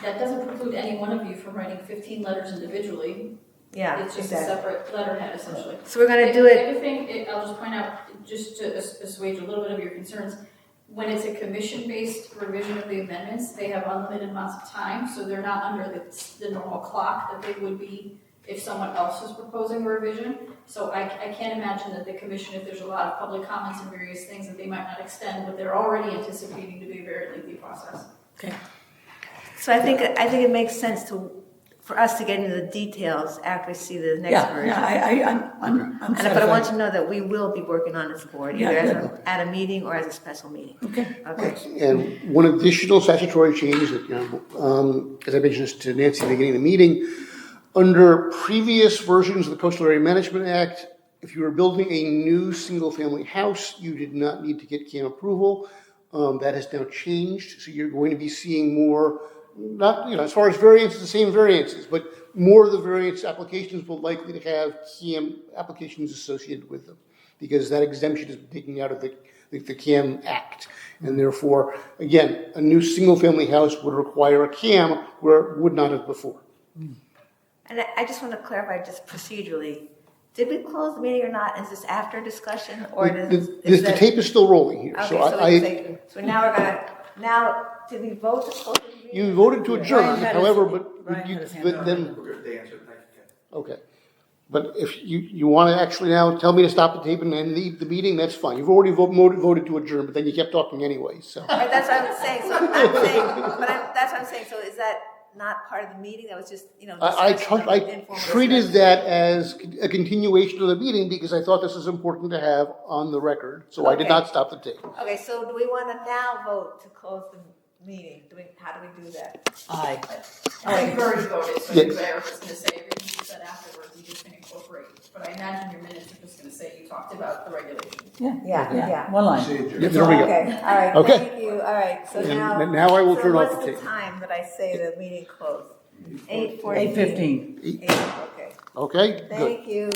That doesn't preclude any one of you from writing 15 letters individually. Yeah, It's just exactly. a separate letterhead, essentially. So we're gonna do it. The other thing, I'll just point out, just to assuage a little bit of your concerns, when it's a commission-based revision of the amendments, they have unlimited amounts of time, so they're not under the normal clock that they would be if someone else was proposing a revision. So I can't imagine that the commission, if there's a lot of public comments and various things, that they might not extend what they're already anticipating to be a very lengthy process. Okay. So I think it makes sense for us to get into the details after we see the next version. I'm But I satisfied. want you to know that we will be working on this board, Yeah, either good. at a meeting or as a special meeting. Okay. and one additional statutory change that, as I mentioned this to Nancy at the beginning of the meeting, under previous versions of the Coastal Area Management Act, if you were building a new single-family house, you did not need to get CAM approval. That has now changed, so you're going to be seeing more, not, as far as variances, the same variances, but more of the variance applications will likely to have CAM applications associated with them, because that exemption is taken out of the CAM Act. And therefore, again, a new single-family house would require a CAM where it would not have before. And I just want to clarify just procedurally, did we close the meeting or not? Is this after discussion or The tape is still rolling here, Okay, so so now we're gonna, did we vote to close the meeting? you voted to adjourn, Ryan had however, his- but Ryan you, had his hand but up. then, okay. But if you want to actually now tell me to stop the tape and leave the meeting, that's fine. You've already voted to adjourn, but then you kept talking anyway, so. Right, that's what I'm saying, that's what I'm saying, so is that not part of the meeting? That was just, I informal treated discussion. that as a continuation of the meeting because I thought this is important to have on the record, so I did Okay. not stop the tape. Okay, so do we want to now vote to close the meeting? How do we do that? Aye. I think you've already voted, so Yes. I was just gonna say, everything you said afterwards, you just can incorporate. But I imagine your minutes are just gonna say you talked about the regulation. Yeah. One line. Yeah, there we go. Okay, all right, Okay. thank you, all right, so And now. I will turn off the So tape. what's the time that I say the meeting closed? 8:14. 8:15. 8, okay. Okay, good. Thank you.